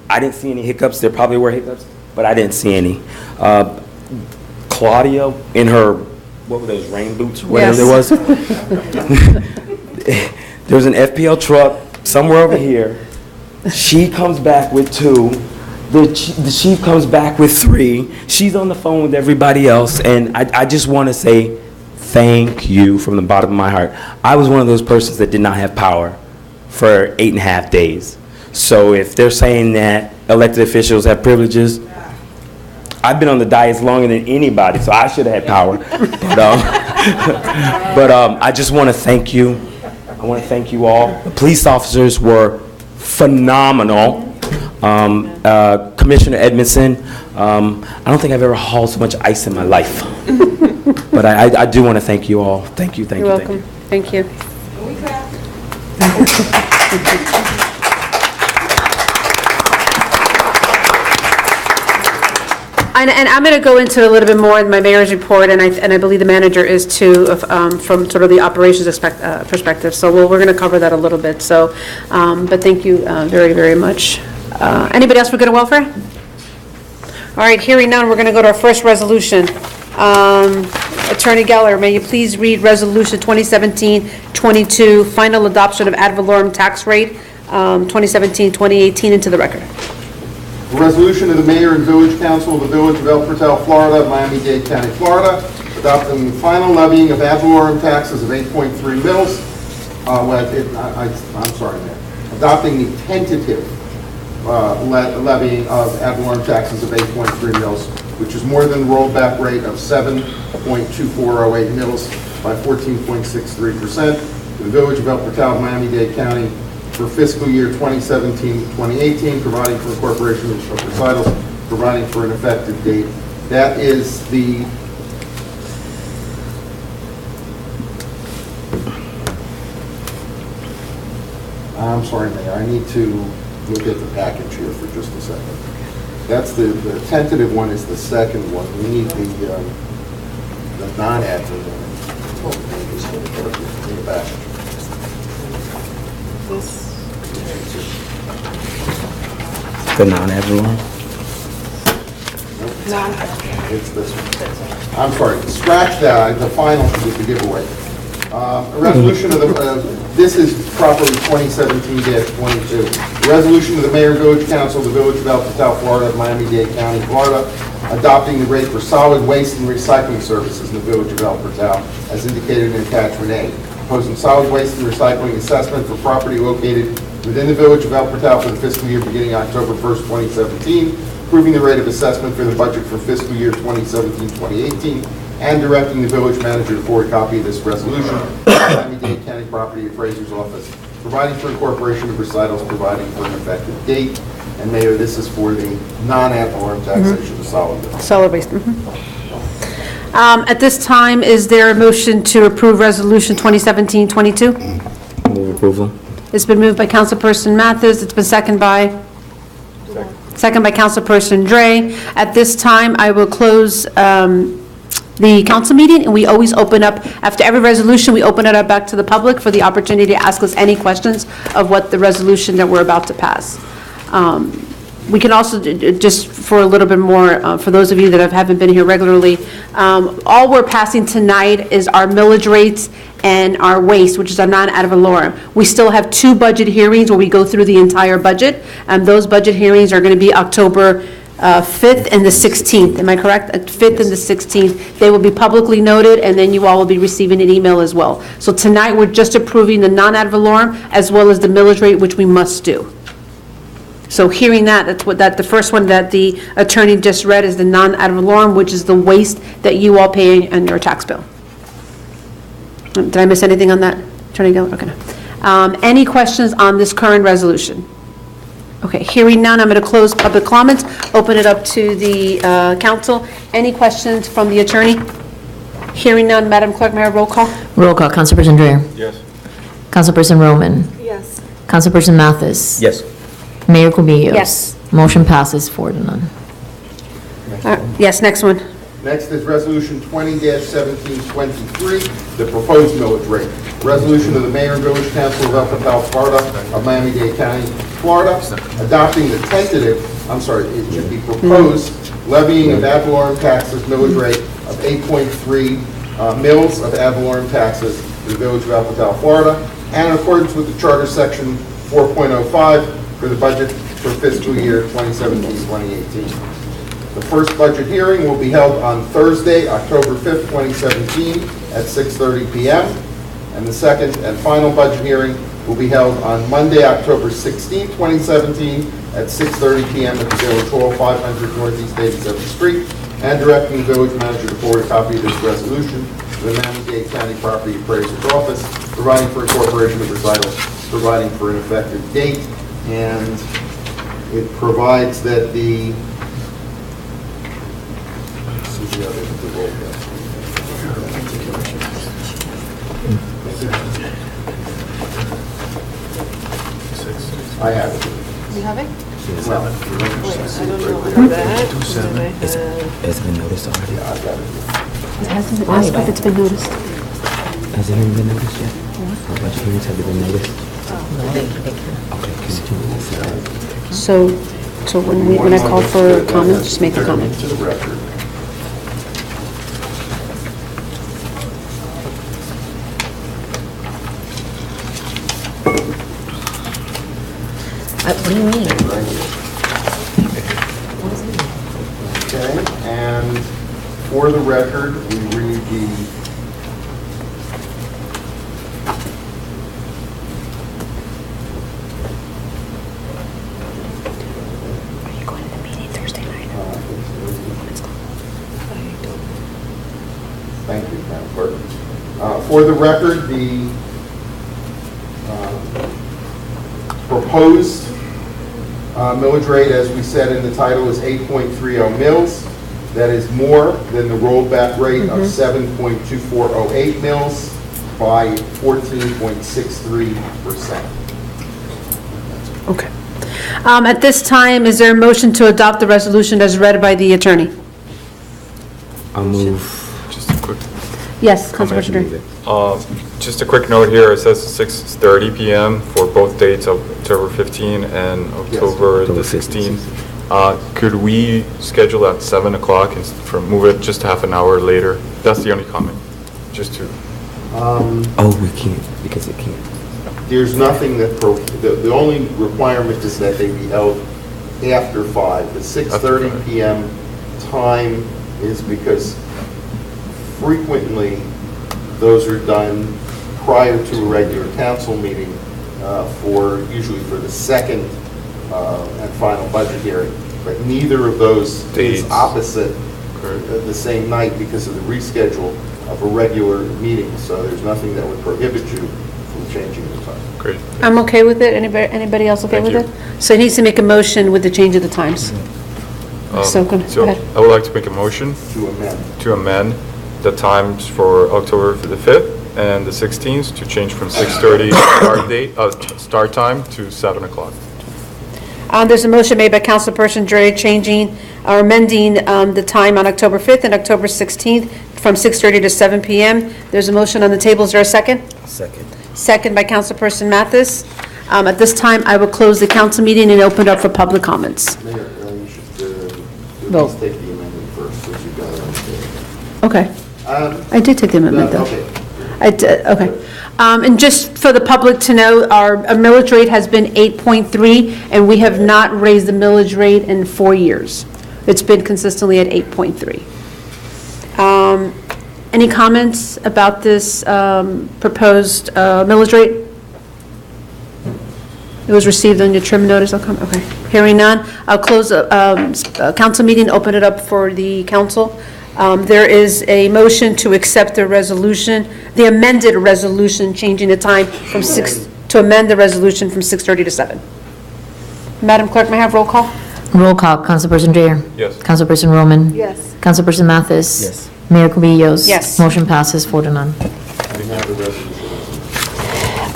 Speaker 4: I didn't see any hiccups. There probably were hiccups, but I didn't see any. Claudia in her, what were those, rain boots or whatever there was? There was an FPL truck somewhere over here. She comes back with 2. The chief comes back with 3. She's on the phone with everybody else, and I just want to say thank you from the bottom of my heart. I was one of those persons that did not have power for 8.5 days. So if they're saying that elected officials have privileges, I've been on the dais longer than anybody, so I should have had power. But I just want to thank you. I want to thank you all. The police officers were phenomenal. Commissioner Edmondson, I don't think I've ever hauled so much ice in my life. But I do want to thank you all. Thank you, thank you, thank you.
Speaker 1: Thank you. And I'm going to go into a little bit more in my mayor's report, and I believe the manager is too, from sort of the operations perspective. So we're going to cover that a little bit. So, but thank you very, very much. Anybody else for good and welfare? All right, hearing none, we're going to go to our first resolution. Attorney Geller, may you please read Resolution 2017-22, final adoption of ad valorem tax rate, 2017-2018 into the record.
Speaker 10: A resolution of the Mayor and Village Council of the Village of El Portal, Florida, Miami-Dade County, Florida, adopting the final levying of ad valorem taxes of 8.3 mils. I'm sorry, Mayor. Adopting the tentative levying of ad valorem taxes of 8.3 mils, which is more than the rollback rate of 7.2408 mils by 14.63%. The Village of El Portal, Miami-Dade County, for fiscal year 2017-2018, providing for incorporation of recitals, providing for an effective date. That is the I'm sorry, Mayor, I need to look at the package here for just a second. That's the tentative one is the second one. We need the non-ad valorem.
Speaker 4: The non-ad valorem?
Speaker 10: It's this one. I'm sorry, scratch that, the final is the giveaway. A resolution of this is properly 2017-22. A resolution of the Mayor and Village Council of the Village of El Patel, Florida, of Miami-Dade County, Florida, adopting the rate for solid waste and recycling services in the Village of El Patel, as indicated in Attachment A. Proposing solid waste and recycling assessment for property located within the Village of El Patel for the fiscal year beginning October 1st, 2017, approving the rate of assessment for the budget for fiscal year 2017-2018, and directing the village manager to forward a copy of this resolution to the Miami-Dade County Property Appraiser's Office, providing for incorporation of recitals, providing for an effective date. And Mayor, this is for the non-ad valorem taxation of solid waste.
Speaker 1: Solid waste. At this time, is there a motion to approve Resolution 2017-22?
Speaker 4: Move approval.
Speaker 1: It's been moved by Councilperson Mathis. It's been seconded by? Second by Councilperson Dre. At this time, I will close the council meeting, and we always open up, after every resolution, we open it up back to the public for the opportunity to ask us any questions of what the resolution that we're about to pass. We can also, just for a little bit more, for those of you that haven't been here regularly, all we're passing tonight is our millage rates and our waste, which is our non-ad valorem. We still have 2 budget hearings where we go through the entire budget, and those budget hearings are going to be October 5th and the 16th. Am I correct? 5th and the 16th. They will be publicly noted, and then you all will be receiving an email as well. So tonight, we're just approving the non-ad valorem as well as the millage rate, which we must do. So hearing that, the first one that the attorney just read is the non-ad valorem, which is the waste that you all pay on your tax bill. Did I miss anything on that, Attorney Geller? Okay. Any questions on this current resolution? Okay, hearing none, I'm going to close public comments, open it up to the council. Any questions from the attorney? Hearing none, Madam Clerk, may I roll call?
Speaker 2: Roll call. Councilperson Dreyer.
Speaker 3: Yes.
Speaker 2: Councilperson Roman.
Speaker 6: Yes.
Speaker 2: Councilperson Mathis.
Speaker 4: Yes.
Speaker 2: Mayor Cubillos.
Speaker 1: Yes.
Speaker 2: Motion passes 4-0.
Speaker 1: Yes, next one.
Speaker 10: Next is Resolution 20-1723, the proposed millage rate. Resolution of the Mayor and Village Council of El Patel, Florida, of Miami-Dade County, Florida, adopting the tentative, it should be proposed levying of ad valorem taxes millage rate of 8.3 mils of ad valorem taxes for the Village of El Patel, Florida, and in accordance with the Charter Section 4.05 for the budget for fiscal year 2017-2018. The first budget hearing will be held on Thursday, October 5th, 2017, at 6:30 p.m. And the second and final budget hearing will be held on Monday, October 16th, 2017, at 6:30 p.m. at the Village Hall, 500 Northeast 87th Street, and directing the village manager to forward a copy of this resolution to the Miami-Dade County Property Appraiser's Office, providing for incorporation of recitals, providing for an effective date, and it provides that the I have it.
Speaker 7: You have it?
Speaker 10: Well,
Speaker 7: I don't know that.
Speaker 4: It's been noticed already.
Speaker 10: yeah, I've got it.
Speaker 1: Ask if it's been noticed.
Speaker 4: Has it been noticed yet? How much hearings have been noticed? Okay,
Speaker 1: So when I call for comments, just make a comment.
Speaker 10: To the record.
Speaker 2: What do you mean?
Speaker 10: Okay, and for the record, we read the Thank you, Madam Clerk. For the record, the proposed millage rate, as we said in the title, is 8.30 mils. That is more than the rollback rate of 7.2408 mils by 14.63%.
Speaker 1: Okay. At this time, is there a motion to adopt the resolution as read by the attorney?
Speaker 4: I'll move.
Speaker 3: Just a quick
Speaker 1: Yes, Councilperson Dre.
Speaker 3: Just a quick note here, it says 6:30 PM for both dates, October 15 and October the 16th. Could we schedule at 7 o'clock and move it just half an hour later? That's the only comment, just to
Speaker 4: Oh, we can't, because it can't.
Speaker 10: There's nothing that, the only requirement is that they be held after 5. The 6:30 PM time is because frequently those are done prior to a regular council meeting usually for the second and final budget hearing. But neither of those is opposite the same night because of the reschedule of a regular meeting. So there's nothing that would prohibit you from changing the time.
Speaker 3: Great.
Speaker 1: I'm okay with it. Anybody else okay
Speaker 3: Thank
Speaker 1: with
Speaker 3: you.
Speaker 1: it? So it needs to make a motion with the change of the times. So go ahead.
Speaker 3: I would like to make a motion to amend the times for October the 5th and the 16th to change from 6:30 start time to 7 o'clock.
Speaker 1: There's a motion made by Councilperson Dre changing or amending the time on October 5th and October 16th from 6:30 to 7 p.m. There's a motion on the table. Is there a second?
Speaker 4: Second.
Speaker 1: Second by Councilperson Mathis. At this time, I will close the council meeting and open it up for public comments.
Speaker 10: Mayor, you should
Speaker 1: Vote.
Speaker 10: please take the amendment first, since you got it on the table.
Speaker 1: Okay. I did take the amendment, though.
Speaker 10: Okay.
Speaker 1: I did, okay. And just for the public to know, our millage rate has been 8.3, and we have not raised the millage rate in 4 years. It's been consistently at 8.3. Any comments about this proposed millage rate? It was received on your trim notice, okay. Hearing none, I'll close the council meeting, open it up for the council. There is a motion to accept the resolution, the amended resolution, changing the time from 6, to amend the resolution from 6:30 to 7. Madam Clerk, may I have roll call?
Speaker 2: Roll call, Councilperson Dreyer.
Speaker 3: Yes.
Speaker 2: Councilperson Roman.
Speaker 1: Yes.
Speaker 2: Councilperson Mathis.
Speaker 4: Yes.
Speaker 2: Mayor Cubillos.
Speaker 1: Yes.
Speaker 2: Motion passes 4-0.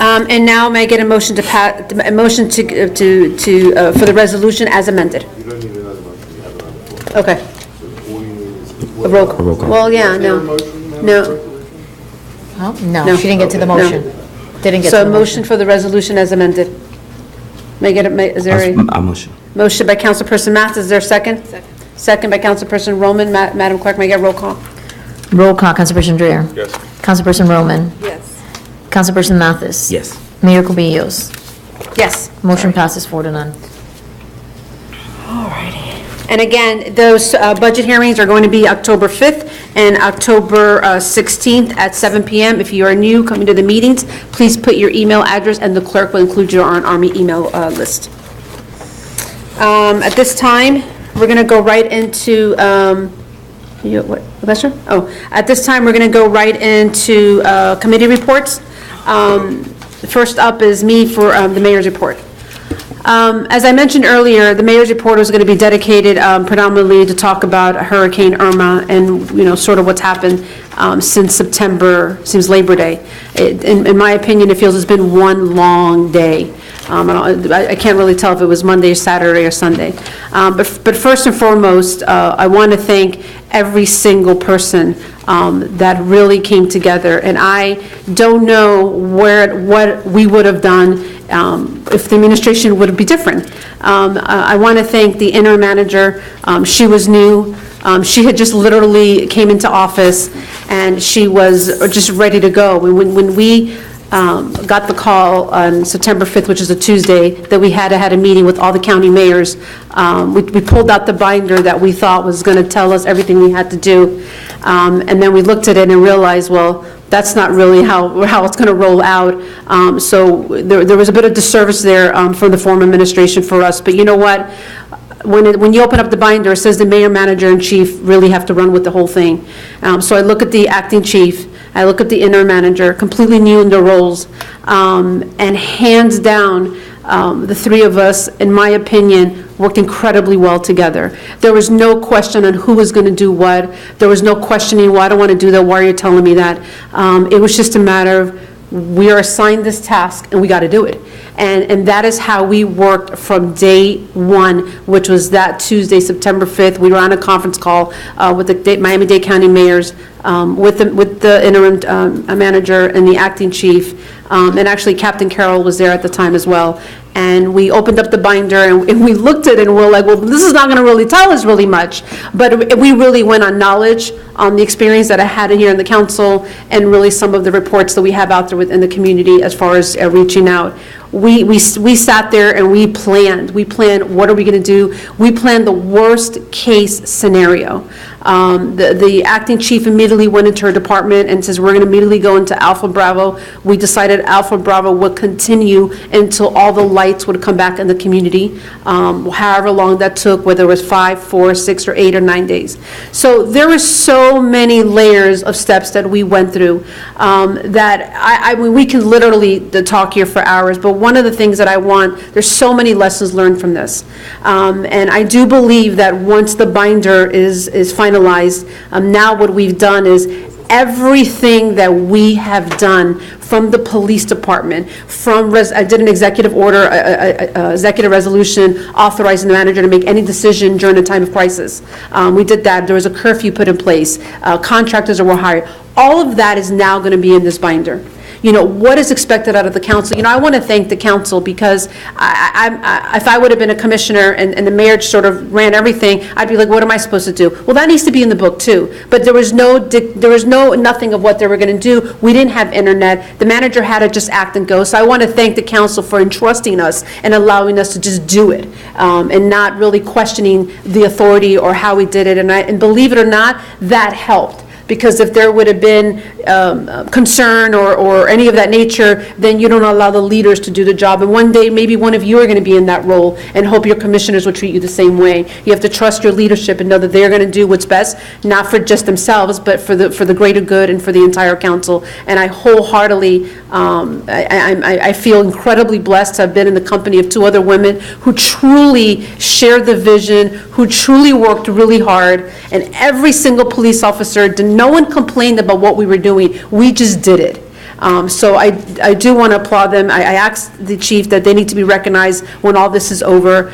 Speaker 1: And now may I get a motion to a motion for the resolution as amended?
Speaker 10: You don't need another motion, you have it on the floor.
Speaker 1: Okay.
Speaker 10: So all you need is.
Speaker 1: A roll call. Well, yeah,
Speaker 10: Was there a
Speaker 1: no.
Speaker 10: motion, Madam
Speaker 1: No.
Speaker 10: Clerk?
Speaker 2: No, she didn't get to the
Speaker 1: No.
Speaker 2: motion. Didn't get to
Speaker 1: So a
Speaker 2: the
Speaker 1: motion for the resolution as amended. May I get is there a
Speaker 4: I motion.
Speaker 1: motion by Councilperson Mathis, is there a second? Second by Councilperson Roman. Madam Clerk, may I get roll call?
Speaker 2: Roll call, Councilperson Dreyer.
Speaker 3: Yes.
Speaker 2: Councilperson Roman.
Speaker 7: Yes.
Speaker 2: Councilperson Mathis.
Speaker 4: Yes.
Speaker 2: Mayor Cubillos.
Speaker 1: Yes.
Speaker 2: Motion passes 4-0.
Speaker 1: And again, those budget hearings are going to be October 5th and October 16th at 7 p.m. If you are new coming to the meetings, please put your email address and the clerk will include you on Army email list. At this time, we're going to go right into, what, Lester? Oh, at this time, we're going to go right into committee reports. First up is me for the mayor's report. As I mentioned earlier, the mayor's report was going to be dedicated predominantly to talk about Hurricane Irma and, sort of what's happened since since Labor Day. In my opinion, it feels it's been one long day. I can't really tell if it was Monday, Saturday, or Sunday. But first and foremost, I want to thank every single person that really came together. And I don't know what we would have done if the administration would be different. I want to thank the interim manager. She was new. She had just literally came into office, and she was just ready to go. When we got the call on September 5th, which is a Tuesday, that we had a meeting with all the county mayors, we pulled out the binder that we thought was going to tell us everything we had to do. And then we looked at it and realized, well, that's not really how it's going to roll out. So there was a bit of disservice there from the former administration for us. But you know what? When you open up the binder, it says the mayor, manager, and chief really have to run with the whole thing. So I look at the acting chief, I look at the interim manager, completely new in their roles, and hands down, the three of us, in my opinion, worked incredibly well together. There was no question on who was going to do what. There was no questioning, well, I don't want to do that, why are you telling me that? It was just a matter of, we are assigned this task and we got to do it. And that is how we worked from day one, which was that Tuesday, September 5th. We were on a conference call with the Miami-Dade County mayors, with the interim manager and the acting chief. and actually Captain Carroll was there at the time as well. And we opened up the binder and we looked at it and we're like, well, this is not going to really tell us really much. But we really went on knowledge, on the experience that I had here in the council, and really some of the reports that we have out there within the community as far as reaching out. We sat there and we planned. We planned, what are we going to do? We planned the worst case scenario. The acting chief immediately went into her department and says, we're going to immediately go into Alpha Bravo. We decided Alpha Bravo would continue until all the lights would come back in the community, however long that took, whether it was 5, 4, 6, or 8 or 9 days. So there were so many layers of steps that we went through that I mean, we can literally talk here for hours, but one of the things that I want, there's so many lessons learned from this. And I do believe that once the binder is finalized, now what we've done is everything that we have done from the police department, I did an executive order, executive resolution authorizing the manager to make any decision during a time of crisis. We did that. There was a curfew put in place. Contractors were hired. All of that is now going to be in this binder. You know, what is expected out of the council? You know, I want to thank the council because if I would have been a commissioner and the mayor sort of ran everything, I'd be like, what am I supposed to do? Well, that needs to be in the book too. But there was nothing of what they were going to do. We didn't have internet. The manager had to just act and go. So I want to thank the council for entrusting us and allowing us to just do it and not really questioning the authority or how we did it. And believe it or not, that helped. Because if there would have been concern or any of that nature, then you don't allow the leaders to do the job. And one day, maybe one of you are going to be in that role and hope your commissioners will treat you the same way. You have to trust your leadership and know that they're going to do what's best, not for just themselves, but for the greater good and for the entire council. And I wholeheartedly, I feel incredibly blessed to have been in the company of 2 other women who truly shared the vision, who truly worked really hard, and every single police officer no one complained about what we were doing. We just did it. So I do want to applaud them. I asked the chief that they need to be recognized when all this is over.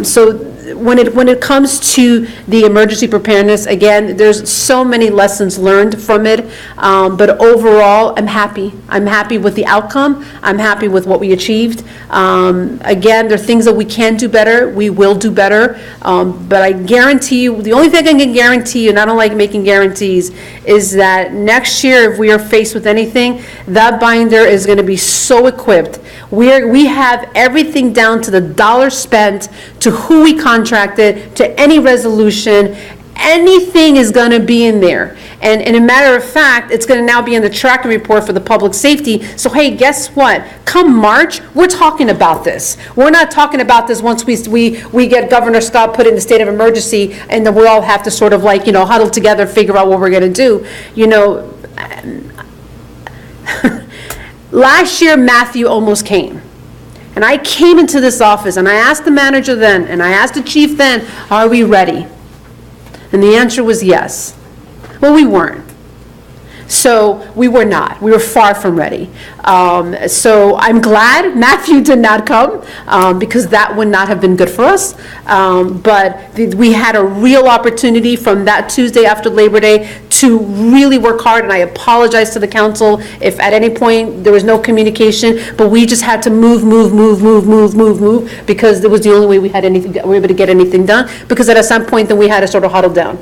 Speaker 1: So when it comes to the emergency preparedness, again, there's so many lessons learned from it. But overall, I'm happy. I'm happy with the outcome. I'm happy with what we achieved. Again, there are things that we can do better. We will do better. But I guarantee you, the only thing I can guarantee you, and I don't like making guarantees, is that next year, if we are faced with anything, that binder is going to be so equipped. We have everything down to the dollar spent, to who we contracted, to any resolution. Anything is going to be in there. And a matter of fact, it's going to now be in the tracking report for the public safety. So, hey, guess what? Come March, we're talking about this. We're not talking about this once we get Governor Scott put in the state of emergency and then we all have to sort of like, you know, huddle together, figure out what we're going to do. You know, last year, Matthew almost came. And I came into this office and I asked the manager then, and I asked the chief then, are we ready? And the answer was yes. Well, we weren't. So we were not. We were far from ready. So I'm glad Matthew did not come because that would not have been good for us. But we had a real opportunity from that Tuesday after Labor Day to really work hard. And I apologize to the council if at any point there was no communication. But we just had to move because it was the only way we were able to get anything done. Because at some point then we had to sort of huddle down.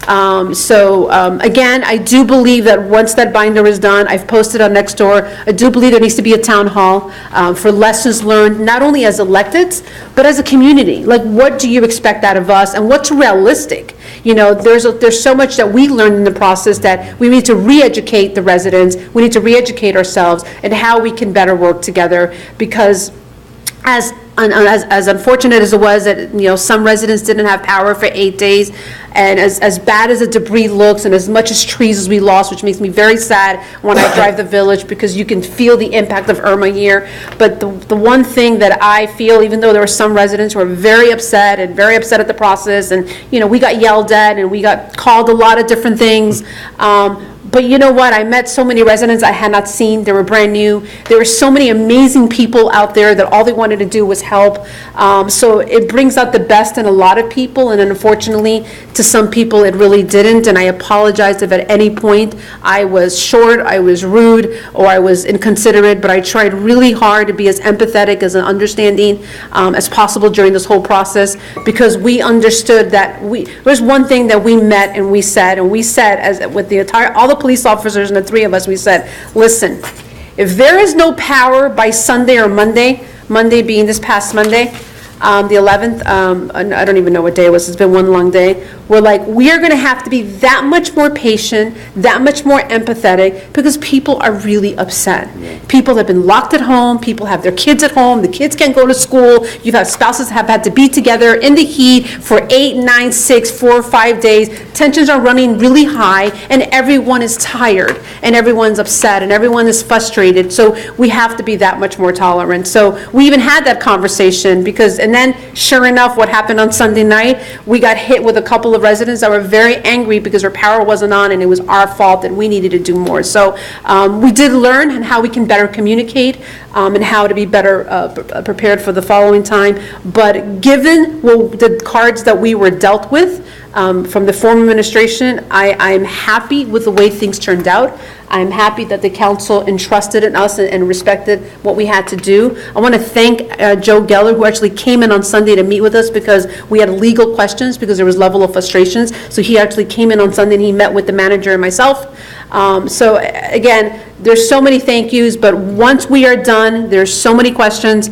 Speaker 1: Again, I do believe that once that binder is done, I've posted on Nextdoor, I do believe there needs to be a town hall for lessons learned, not only as electeds, but as a community. Like, what do you expect out of us, and what's realistic? You know, there's so much that we learned in the process that we need to re-educate the residents, we need to re-educate ourselves, and how we can better work together, because as unfortunate as it was that, you know, some residents didn't have power for 8 days, and as bad as the debris looks and as much as trees as we lost, which makes me very sad when I drive the village because you can feel the impact of Irma here. But the one thing that I feel, even though there were some residents who were very upset at the process, and, you know, we got yelled at and we got called a lot of different things, But you know what? I met so many residents I had not seen. They were brand new. There were so many amazing people out there that all they wanted to do was help. So it brings out the best in a lot of people, and unfortunately, to some people, it really didn't. And I apologize if at any point I was short, I was rude, or I was inconsiderate, but I tried really hard to be as empathetic, as understanding as possible during this whole process, because we understood that there's one thing that we met and we said, as with all the police officers and the three of us, we said, listen, if there is no power by Sunday or Monday being this past Monday, the 11th, I don't even know what day it was, it's been one long day, we're like, we are going to have to be that much more patient, that much more empathetic, because people are really upset. People have been locked at home, people have their kids at home, the kids can't go to school, you've had spouses have had to be together in the heat for 8, 9, 6, 4, 5 days, tensions are running really high, and everyone is tired, and everyone's upset, and everyone is frustrated, so we have to be that much more tolerant. So we even had that conversation, and then, sure enough, what happened on Sunday night, we got hit with a couple of residents that were very angry because our power wasn't on and it was our fault and we needed to do more. So we did learn and how we can better communicate and how to be better prepared for the following time. But given the cards that we were dealt with from the former administration, I'm happy with the way things turned out. I'm happy that the council entrusted in us and respected what we had to do. I want to thank Joe Geller, who actually came in on Sunday to meet with us because we had legal questions, because there was level of frustrations. So he actually came in on Sunday and he met with the manager and myself. So again, there's so many thank yous, but once we are done, there's so many questions.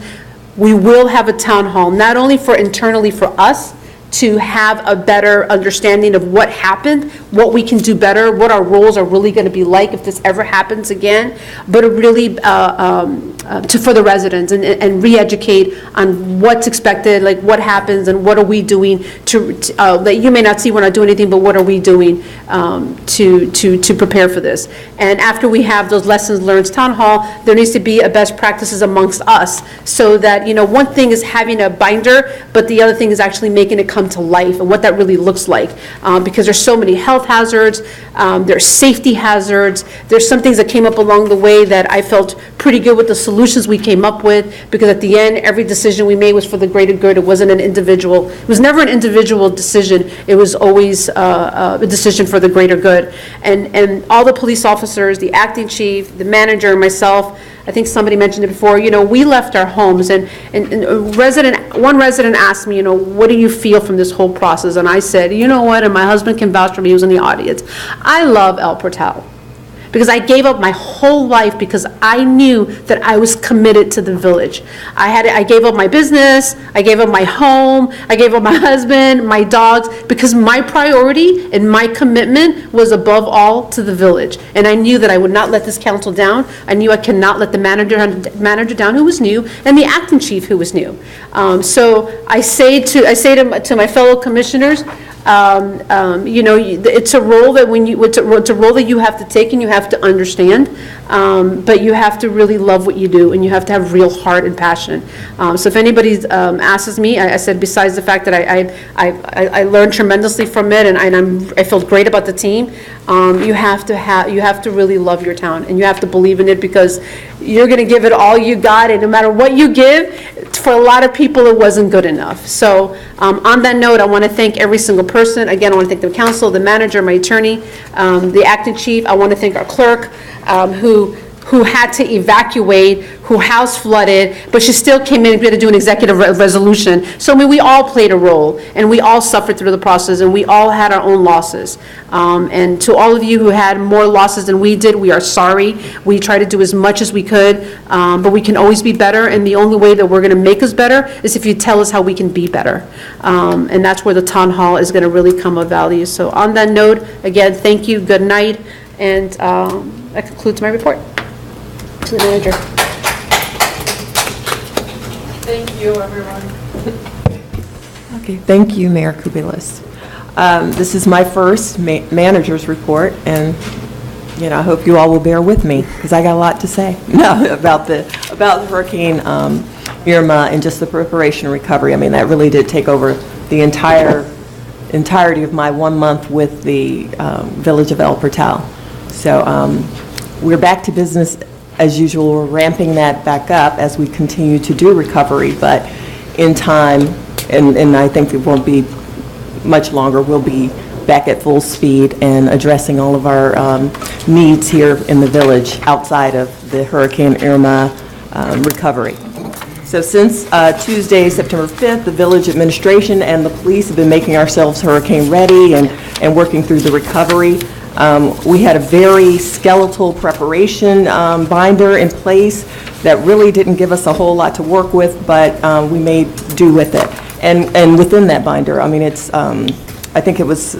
Speaker 1: We will have a town hall, not only for internally for us, to have a better understanding of what happened, what we can do better, what our roles are really going to be like if this ever happens again, but really for the residents and re-educate on what's expected, like what happens and what are we doing that you may not see we're not doing anything, but what are we doing to prepare for this. And after we have those lessons learned town hall, there needs to be a best practices amongst us, so that, one thing is having a binder, but the other thing is actually making it come to life and what that really looks like, because there's so many health hazards, there's safety hazards, there's some things that came up along the way that I felt pretty good with the solutions we came up with, because at the end, every decision we made was for the greater good. It wasn't an individual, it was never an individual decision, it was always a decision for the greater good. And all the police officers, the acting chief, the manager, and myself, I think somebody mentioned it before, we left our homes, and one resident asked me, what do you feel from this whole process? And I said, you know what, and my husband can vouch for me, he was in the audience, I love El Portal, because I gave up my whole life because I knew that I was committed to the village. I gave up my business, I gave up my home, I gave up my husband, my dogs, because my priority and my commitment was above all to the village. And I knew that I would not let this council down. I knew I cannot let the manager down, who was new, and the acting chief, who was new. So I say to my fellow commissioners, it's a role that it's a role that you have to take and you have to understand, but you have to really love what you do and you have to have real heart and passion. So if anybody asks me, I said, besides the fact that I learned tremendously from it and I felt great about the team, you have to really love your town and you have to believe in it, because you're going to give it all you got, and no matter what you give, for a lot of people it wasn't good enough. So on that note, I want to thank every single person. Again, I want to thank the council, the manager, my attorney, the acting chief. I want to thank our clerk, who had to evacuate, who house flooded, but she still came in and had to do an executive resolution. So we all played a role, and we all suffered through the process, and we all had our own losses. And to all of you who had more losses than we did, we are sorry. We tried to do as much as we could, but we can always be better, and the only way that we're going to make us better is if you tell us how we can be better. And that's where the town hall is going to really come of value. So on that note, again, thank you, good night, and that concludes my report. To the manager.
Speaker 5: Thank you, everyone. Okay, thank you, Mayor Kubilis. This is my first manager's report, and I hope you all will bear with me because I got a lot to say about Hurricane Irma and just the preparation and recovery. I mean, that really did take over the entirety of my 1 month with the village of El Portal. So we're back to business as usual. We're ramping that back up as we continue to do recovery, but in time, and I think it won't be much longer, we'll be back at full speed and addressing all of our needs here in the village outside of the Hurricane Irma recovery. So since Tuesday, September 5th, the village administration and the police have been making ourselves hurricane ready and working through the recovery. We had a very skeletal preparation binder in place that really didn't give us a whole lot to work with, but we made do with it. And within that binder, I mean, it's, I think it was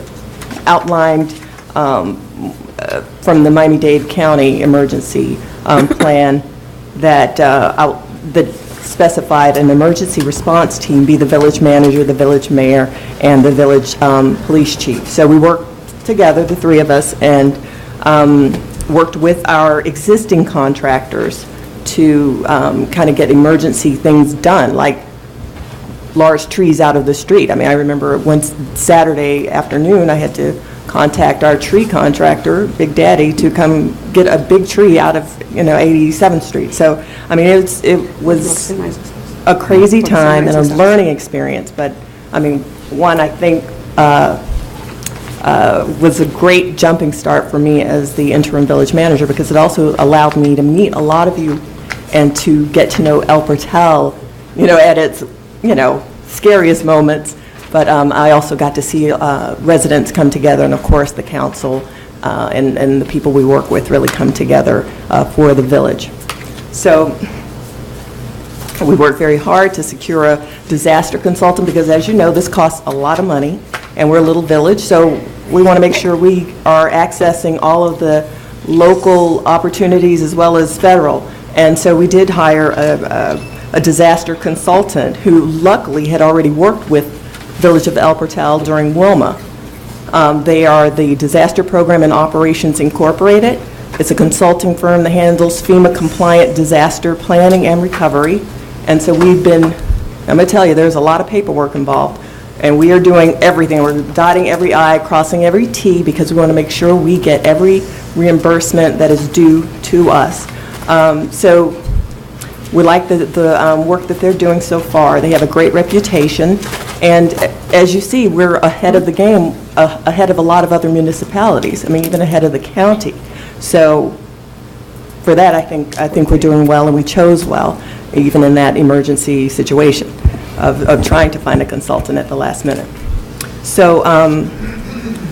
Speaker 5: outlined from the Miami-Dade County emergency plan that specified an emergency response team be the village manager, the village mayor, and the village police chief. So we worked together, the three of us, and worked with our existing contractors to kind of get emergency things done, like large trees out of the street. I mean, I remember one Saturday afternoon, I had to contact our tree contractor, Big Daddy, to come get a big tree out of, 87th Street. So, I mean, it was a crazy time and a learning experience, but, I mean, one, I think, was a great jumping start for me as the interim village manager, because it also allowed me to meet a lot of you and to get to know El Portal, at its, scariest moments. But I also got to see residents come together, and of course the council and the people we work with really come together for the village. So we worked very hard to secure a disaster consultant, because as you know, this costs a lot of money, and we're a little village, so we want to make sure we are accessing all of the local opportunities as well as federal. And so we did hire a disaster consultant who luckily had already worked with Village of El Portal during Wilma. They are the Disaster Program and Operations Incorporated. It's a consulting firm that handles FEMA-compliant disaster planning and recovery. And so we've been, I'm going to tell you, there's a lot of paperwork involved, and we are doing everything. We're dotting every I, crossing every T, because we want to make sure we get every reimbursement that is due to us. So we like the work that they're doing so far. They have a great reputation, and as you see, we're ahead of the game, ahead of a lot of other municipalities. I mean, even ahead of the county. So for that, I think we're doing well, and we chose well, even in that emergency situation of trying to find a consultant at the last minute. So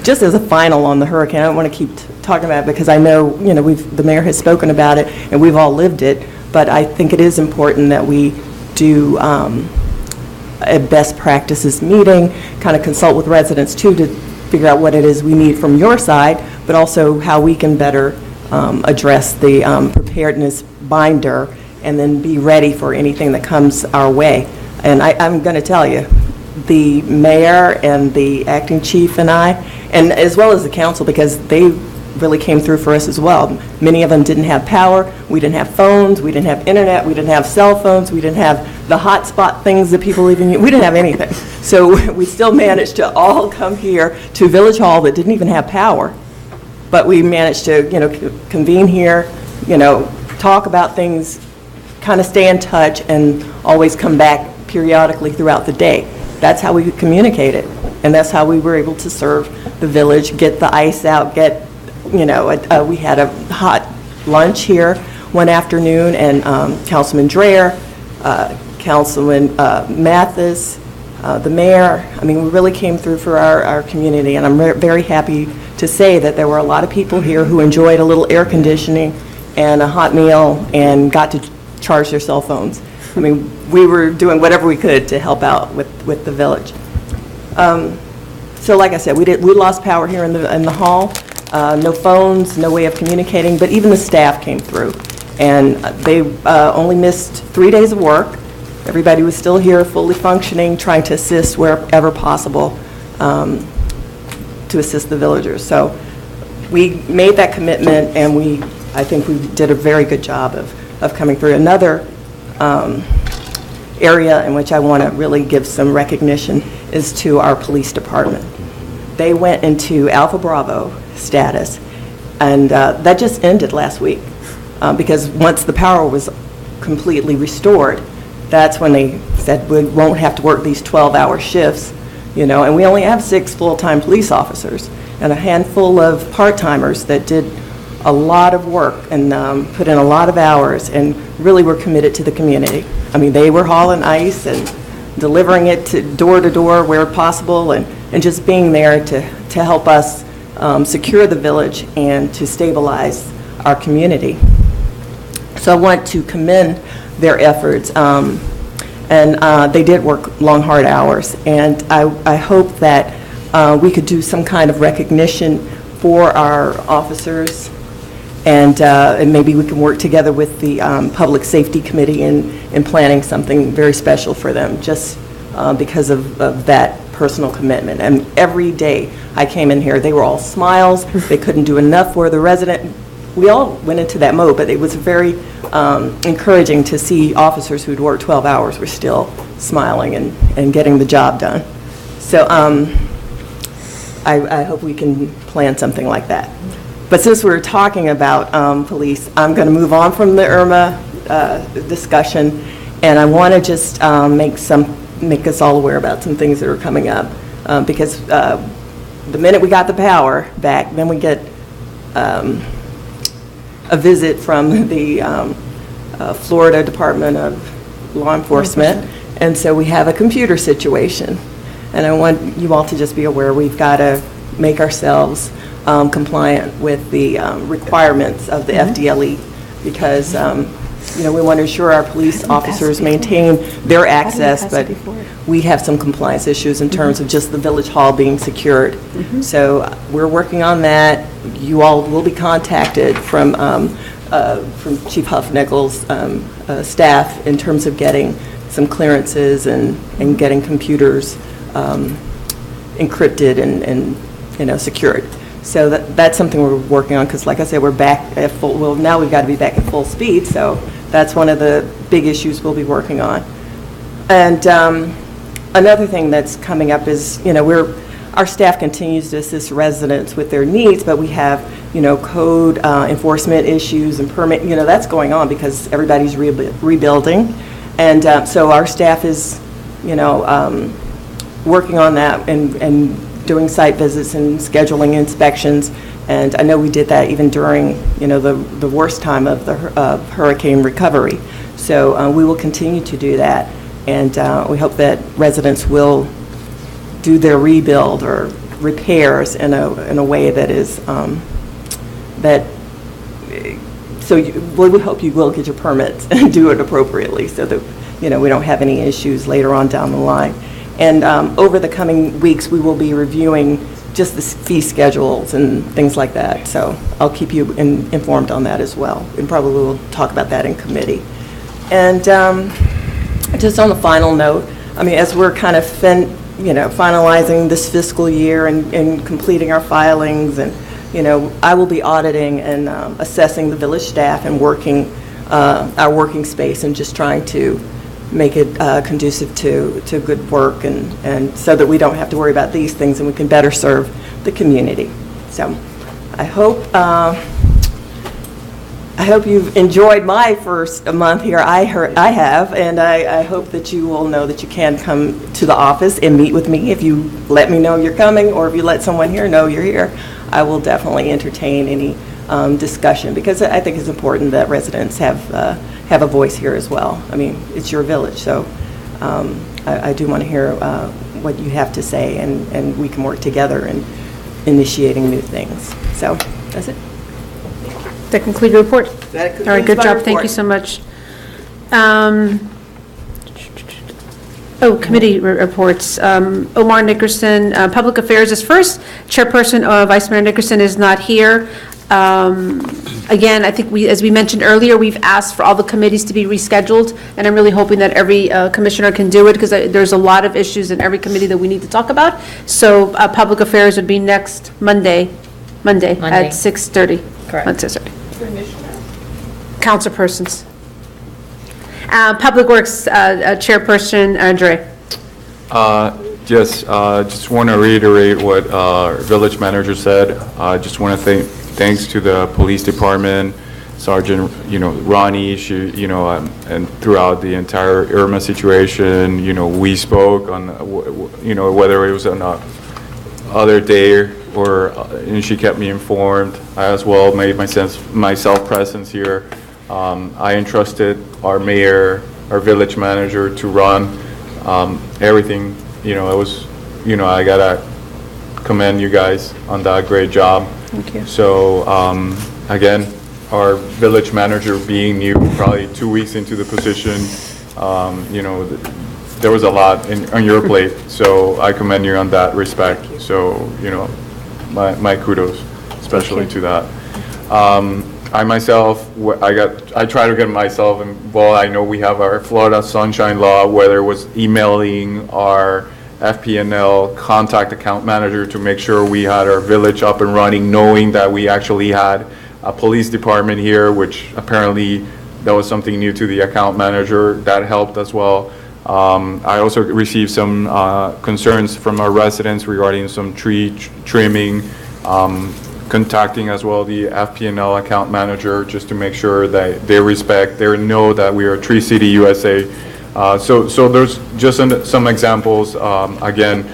Speaker 5: just as a final on the hurricane, I don't want to keep talking about it, because I know, the mayor has spoken about it, and we've all lived it. But I think it is important that we do a best practices meeting, kind of consult with residents too, to figure out what it is we need from your side, but also how we can better address the preparedness binder, and then be ready for anything that comes our way. And I'm going to tell you, the mayor and the acting chief and I, and as well as the council, because they really came through for us as well. Many of them didn't have power, we didn't have phones, we didn't have internet, we didn't have cell phones, we didn't have the hotspot things that people even use. We didn't have anything. So we still managed to all come here to Village Hall that didn't even have power, but we managed to, convene here, talk about things, kind of stay in touch, and always come back periodically throughout the day. That's how we communicated, and that's how we were able to serve the village, get the ice out, we had a hot lunch here one afternoon, and Councilman Dreyer, Councilman Mathis, the mayor, I mean, we really came through for our community, and I'm very happy to say that there were a lot of people here who enjoyed a little air conditioning and a hot meal and got to charge their cell phones. I mean, we were doing whatever we could to help out with the village. So like I said, we lost power here in the hall. No phones, no way of communicating, but even the staff came through. And they only missed 3 days of work. Everybody was still here, fully functioning, trying to assist wherever possible to assist the villagers. So we made that commitment, and I think we did a very good job of coming through. Another area in which I want to really give some recognition is to our police department. They went into Alpha Bravo status And that just ended last week, because once the power was completely restored, that's when they said we won't have to work these 12-hour shifts, you know, and we only have 6 full-time police officers and a handful of part-timers that did a lot of work and put in a lot of hours and really were committed to the community. I mean, they were hauling ice and delivering it to door where possible, and just being there to help us secure the village and to stabilize our community. So I want to commend their efforts, and they did work long, hard hours. And I hope that we could do some kind of recognition for our officers, and maybe we can work together with the Public Safety Committee in planning something very special for them, just because of that personal commitment. And every day I came in here, they were all smiles. They couldn't do enough for the resident. We all went into that mode, but it was very encouraging to see officers who'd worked 12 hours were still smiling and getting the job done. So I hope we can plan something like that. But since we're talking about police, I'm going to move on from the Irma discussion, and I want to just make us all aware about some things that are coming up, because the minute we got the power back, then we get a visit from the Florida Department of Law Enforcement, and so we have a computer situation. And I want you all to just be aware we've got to make ourselves compliant with the requirements of the FDLE, because you know, we want to ensure our police officers maintain their access, but we have some compliance issues in terms of just the village hall being secured. So we're working on that. You all will be contacted from Chief Huff-Nichols' staff in terms of getting some clearances and getting computers encrypted and you know, secured. So that's something we're working on, because like I said, we're back at full, well, now we've got to be back at full speed, so that's one of the big issues we'll be working on. And another thing that's coming up is, you know, our staff continues to assist residents with their needs, but we have, you know, code enforcement issues and permit, you know, that's going on because everybody's rebuilding. And so our staff is, you know, working on that and doing site visits and scheduling inspections. And I know we did that even during, you know, the worst time of the hurricane recovery. So we will continue to do that, and we hope that residents will do their rebuild or repairs in a way that is so we hope you will get your permits and do it appropriately, so that, you know, we don't have any issues later on down the line. And over the coming weeks, we will be reviewing just the fee schedules and things like that. So I'll keep you informed on that as well. And probably we'll talk about that in committee. And just on the final note, I mean, as we're kind of finalizing this fiscal year and completing our filings, and, you know, I will be auditing and assessing the village staff and working our working space and just trying to make it conducive to good work, and so that we don't have to worry about these things and we can better serve the community. So I hope you've enjoyed my first month here. I have, and I hope that you will know that you can come to the office and meet with me if you let me know you're coming, or if you let someone here know you're here. I will definitely entertain any discussion, because I think it's important that residents have a voice here as well. I mean, it's your village, so I do want to hear what you have to say, and we can work together in initiating new things. So that's it.
Speaker 1: That concludes your report?
Speaker 5: That concludes
Speaker 1: All right, good
Speaker 5: my
Speaker 1: job. Thank
Speaker 5: report.
Speaker 1: you so much. Committee reports. Omar Nickerson, Public Affairs is first. Chairperson Vice Mayor Nickerson is not here. Again, I think as we mentioned earlier, we've asked for all the committees to be rescheduled, and I'm really hoping that every commissioner can do it, because there's a lot of issues in every committee that we need to talk about. So Public Affairs would be next Monday at 6:30.
Speaker 2: Correct.
Speaker 1: At 6:30. Councilpersons. Public Works Chairperson Dre.
Speaker 3: Yes, just want to reiterate what our village manager said. I just want to thanks to the police department, Sergeant, Ronnie, and throughout the entire Irma situation, we spoke on, whether it was on a other day and she kept me informed. I as well made myself presence here. I entrusted our mayor, our village manager to run everything. It was, I gotta commend you guys on that great job.
Speaker 1: Thank you.
Speaker 3: So, again, our village manager being new, probably 2 weeks into the position, there was a lot on your plate, so I commend you on that respect. So, my kudos, especially to that. I myself, I try to get myself involved. I know we have our Florida Sunshine Law, whether it was emailing our FP&L contact account manager to make sure we had our village up and running, knowing that we actually had a police department here, which apparently that was something new to the account manager. That helped as well. I also received some concerns from our residents regarding some tree trimming, contacting as well the FP&L account manager just to make sure that they know that we are Tree City USA. So there's just some examples. Again,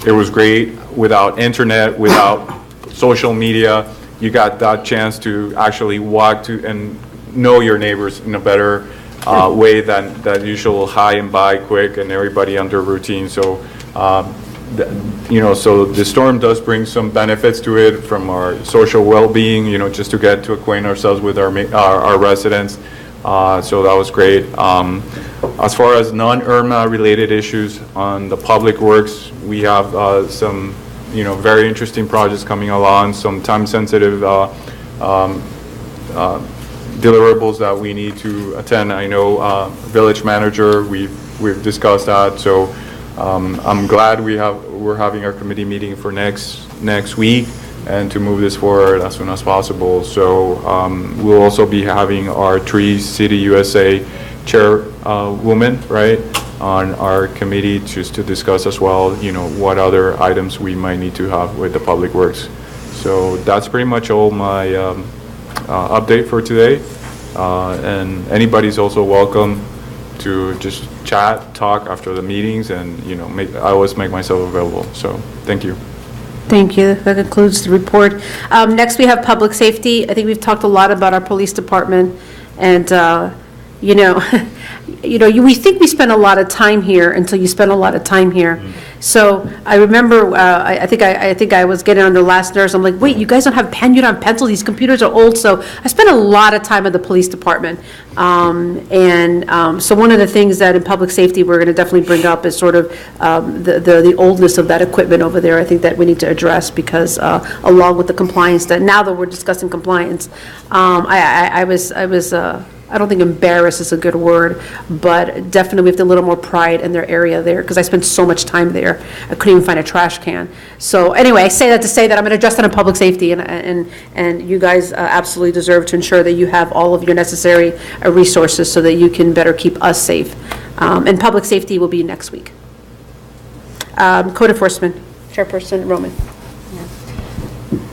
Speaker 3: it was great. Without internet, without social media, you got that chance to actually walk to and know your neighbors in a better way than that usual hi and bye quick and everybody under routine. So, so the storm does bring some benefits to it from our social well-being, just to get to acquaint ourselves with our residents. So that was great. As far as non-IRMA related issues on the public works, we have some, very interesting projects coming along, some time-sensitive deliverables that we need to attend. I know village manager, we've discussed that. So I'm glad we're having our committee meeting for next week and to move this forward as soon as possible. So we'll also be having our Tree City USA chairwoman, right, on our committee just to discuss as well, what other items we might need to have with the public works. So that's pretty much all my update for today. And anybody's also welcome to just chat, talk after the meetings, and I always make myself available. So thank you.
Speaker 1: Thank you. That concludes the report. Next, we have public safety. I think we've talked a lot about our police department, and we think we spend a lot of time here until you spend a lot of time here. So I remember, I think I was getting on the last nurse. I'm like, wait, you guys don't have pen? You don't have pencil? These computers are old. So I spent a lot of time at the police department. So one of the things that in public safety we're going to definitely bring up is sort of the oldness of that equipment over there. I think that we need to address because along with the compliance, that now that we're discussing compliance, I don't think embarrassed is a good word, but definitely we have to a little more pride in their area there, because I spent so much time there. I couldn't even find a trash can. So anyway, I say that to say that I'm going to address that in public safety, and you guys absolutely deserve to ensure that you have all of your necessary resources so that you can better keep us safe. And public safety will be next week. Code enforcement, Chairperson Roman.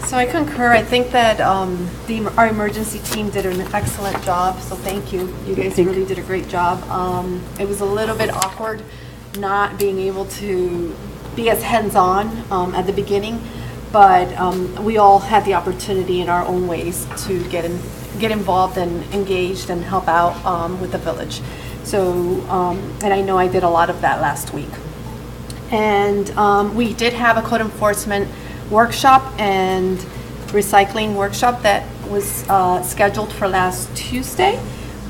Speaker 15: So I concur. I think that our emergency team did an excellent job, so thank you. You guys really did a great job. It was a little bit awkward not being able to be as hands-on at the beginning, but we all had the opportunity in our own ways to get involved and engaged and help out with the village. So, and I know I did a lot of that last week. And we did have a code enforcement workshop and recycling workshop that was scheduled for last Tuesday,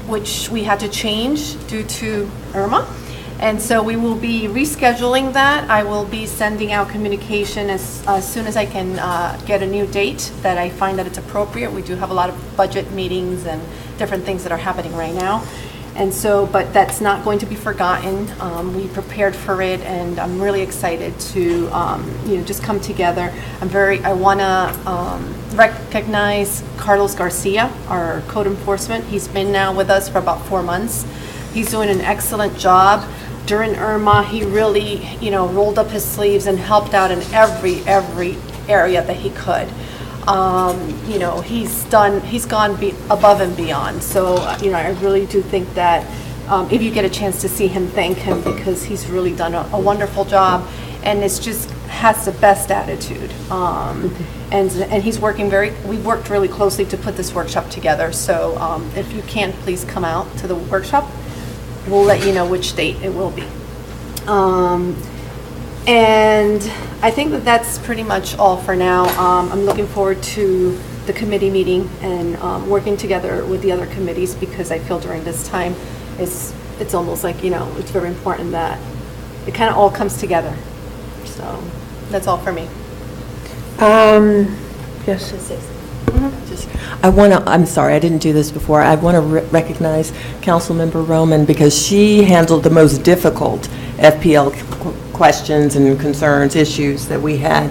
Speaker 15: which we had to change due to Irma. And so we will be rescheduling that. I will be sending out communication as soon as I can get a new date that I find that it's appropriate. We do have a lot of budget meetings and different things that are happening right now. And so, but that's not going to be forgotten. We prepared for it, and I'm really excited to, just come together. I want to recognize Carlos Garcia, our code enforcement. He's been now with us for about 4 months. He's doing an excellent job. during Irma, he really, rolled up his sleeves and helped out in every area that he could. He's gone above and beyond. So, I really do think that if you get a chance to see him, thank him, because he's really done a wonderful job, and it's just has the best attitude. And he's working we've worked really closely to put this workshop together. So if you can, please come out to the workshop. We'll let you know which date it will be. And I think that's pretty much all for now. I'm looking forward to the committee meeting and working together with the other committees, because I feel during this time it's almost like, it's very important that it kind of all comes together. So that's all for me.
Speaker 1: Yes.
Speaker 5: I'm sorry, I didn't do this before. I want to recognize Councilmember Roman, because she handled the most difficult FPL questions and concerns, issues that we had.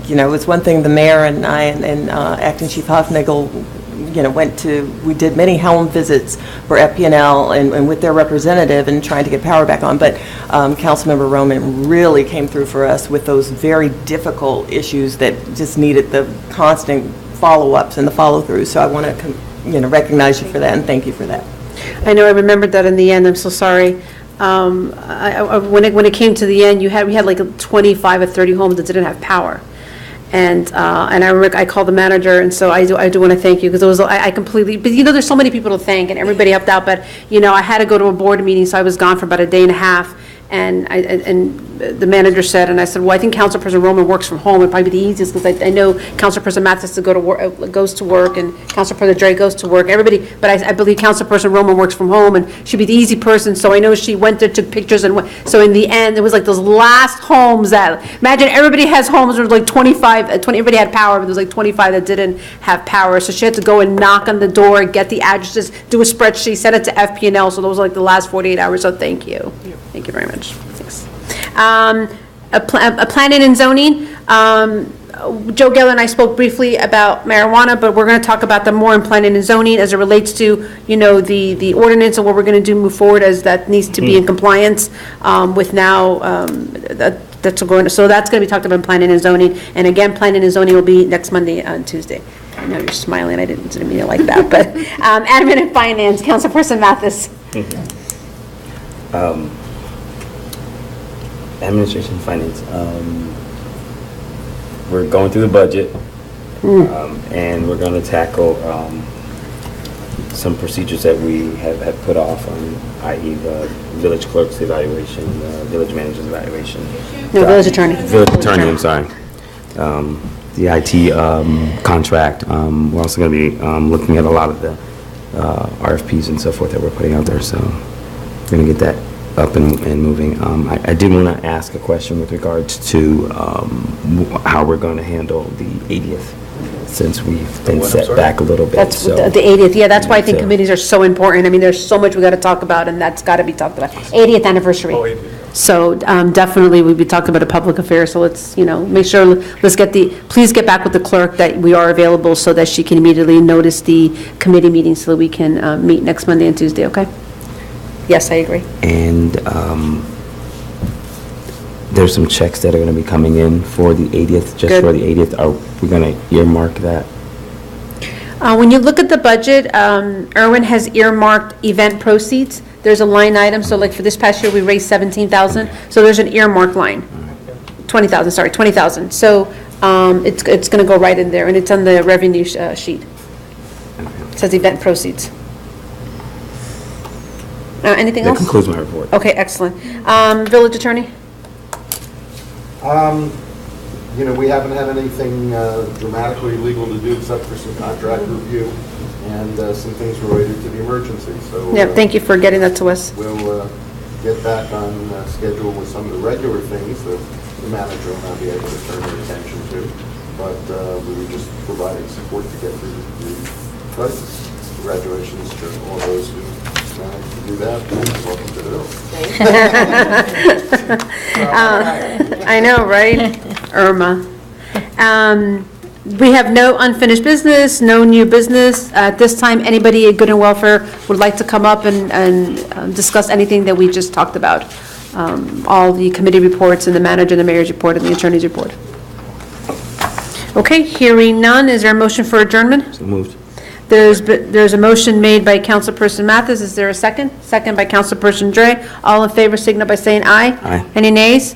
Speaker 5: It's one thing the mayor and I and Acting Chief Hofnagel, we did many home visits for FPNL and with their representative and trying to get power back on. But Councilmember Roman really came through for us with those very difficult issues that just needed the constant follow-ups and the follow-through. So I want to, recognize you for that and thank you for that.
Speaker 1: I know, I remembered that in the end. I'm so sorry. When it came to the end, we had like 25 or 30 homes that didn't have power. And I remember I called the manager, and so I do want to thank you, because it was, I completely, but there's so many people to thank, and everybody helped out, but I had to go to a board meeting, so I was gone for about a day and a half, and the manager said, and I said, well, I think Councilperson Roman works from home. It'd probably be the easiest, because I know Councilperson Mathis goes to work, and Councilperson Dre goes to work, everybody, but I believe Councilperson Roman works from home, and she'd be the easy person, so I know she went there, took pictures, and so in the end, it was like those last homes that, imagine everybody has homes, there was like 20, everybody had power, but there was like 25 that didn't have power, so she had to go and knock on the door, get the addresses, do a spreadsheet, send it to FPNL, so those were like the last 48 hours, so thank you. Thank you very much. Thanks. Planning and zoning. Joe Geller and I spoke briefly about marijuana, but we're going to talk about them more in planning and zoning as it relates to, the ordinance and what we're going to do move forward, as that needs to be in compliance with now. That's going. So that's going to be talked about in planning and zoning. And again, planning and zoning will be next Monday and Tuesday. I know you're smiling. I didn't mean it like that, but admin and finance, Councilperson Mathis.
Speaker 4: Administration and finance. We're going through the budget, and we're going to tackle some procedures that we have put off on, i.e. the village clerk's evaluation, the village manager's evaluation.
Speaker 1: No, village attorney.
Speaker 4: Village attorney, I'm sorry. The IT contract. We're also going to be looking at a lot of the RFPs and so forth that we're putting out there, so we're going to get that up and moving. I did want to ask a question with regards to how we're going to handle the 80th, since we've been set back a little bit.
Speaker 1: That's
Speaker 4: so,
Speaker 1: the 80th, yeah, that's why I think
Speaker 4: so-
Speaker 1: committees are so important. I mean, there's so much we got to talk about, and that's got to be talked about. 80th anniversary.
Speaker 3: Oh, 80th.
Speaker 1: So definitely, we'll be talking about a public affair, so let's, make sure, please get back with the clerk that we are available, so that she can immediately notice the committee meeting, so that we can meet next Monday and Tuesday, okay? Yes, I agree.
Speaker 4: And there's some checks that are going to be coming in for the 80th, just
Speaker 1: Good.
Speaker 4: for the 80th. Are we going to earmark that?
Speaker 1: When you look at the budget, Irwin has earmarked event proceeds. There's a line item, so like for this past year, we raised 17,000, so there's an earmark line. 20,000, sorry, 20,000. So it's going to go right in there, and it's on the revenue sheet. It says event proceeds. Anything
Speaker 4: That
Speaker 1: else?
Speaker 4: concludes my report.
Speaker 1: Okay, excellent. Village attorney?
Speaker 10: We haven't had anything dramatically legal to do except for some contract review and some things related to the emergency, so.
Speaker 1: Yeah, thank you for getting that to us.
Speaker 10: We'll get back on schedule with some of the regular things that the manager will not be able to turn their attention to, but we were just providing support to get through the crisis. Congratulations to all those who managed to do that. Welcome to the Hill.
Speaker 1: I know, right? Irma. We have no unfinished business, no new business. At this time, anybody at Good and Welfare would like to come up and discuss anything that we just talked about. All the committee reports and the manager, the mayor's report, and the attorney's report. Okay, hearing none, is there a motion for adjournment?
Speaker 4: So moved.
Speaker 1: There's a motion made by Councilperson Mathis. Is there a second? Second by Councilperson Dre. All in favor, signal by saying aye.
Speaker 4: Aye.
Speaker 1: Any nays?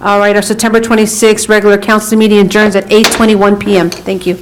Speaker 1: All right, our September 26th regular council meeting adjourns at 8:21 PM. Thank you.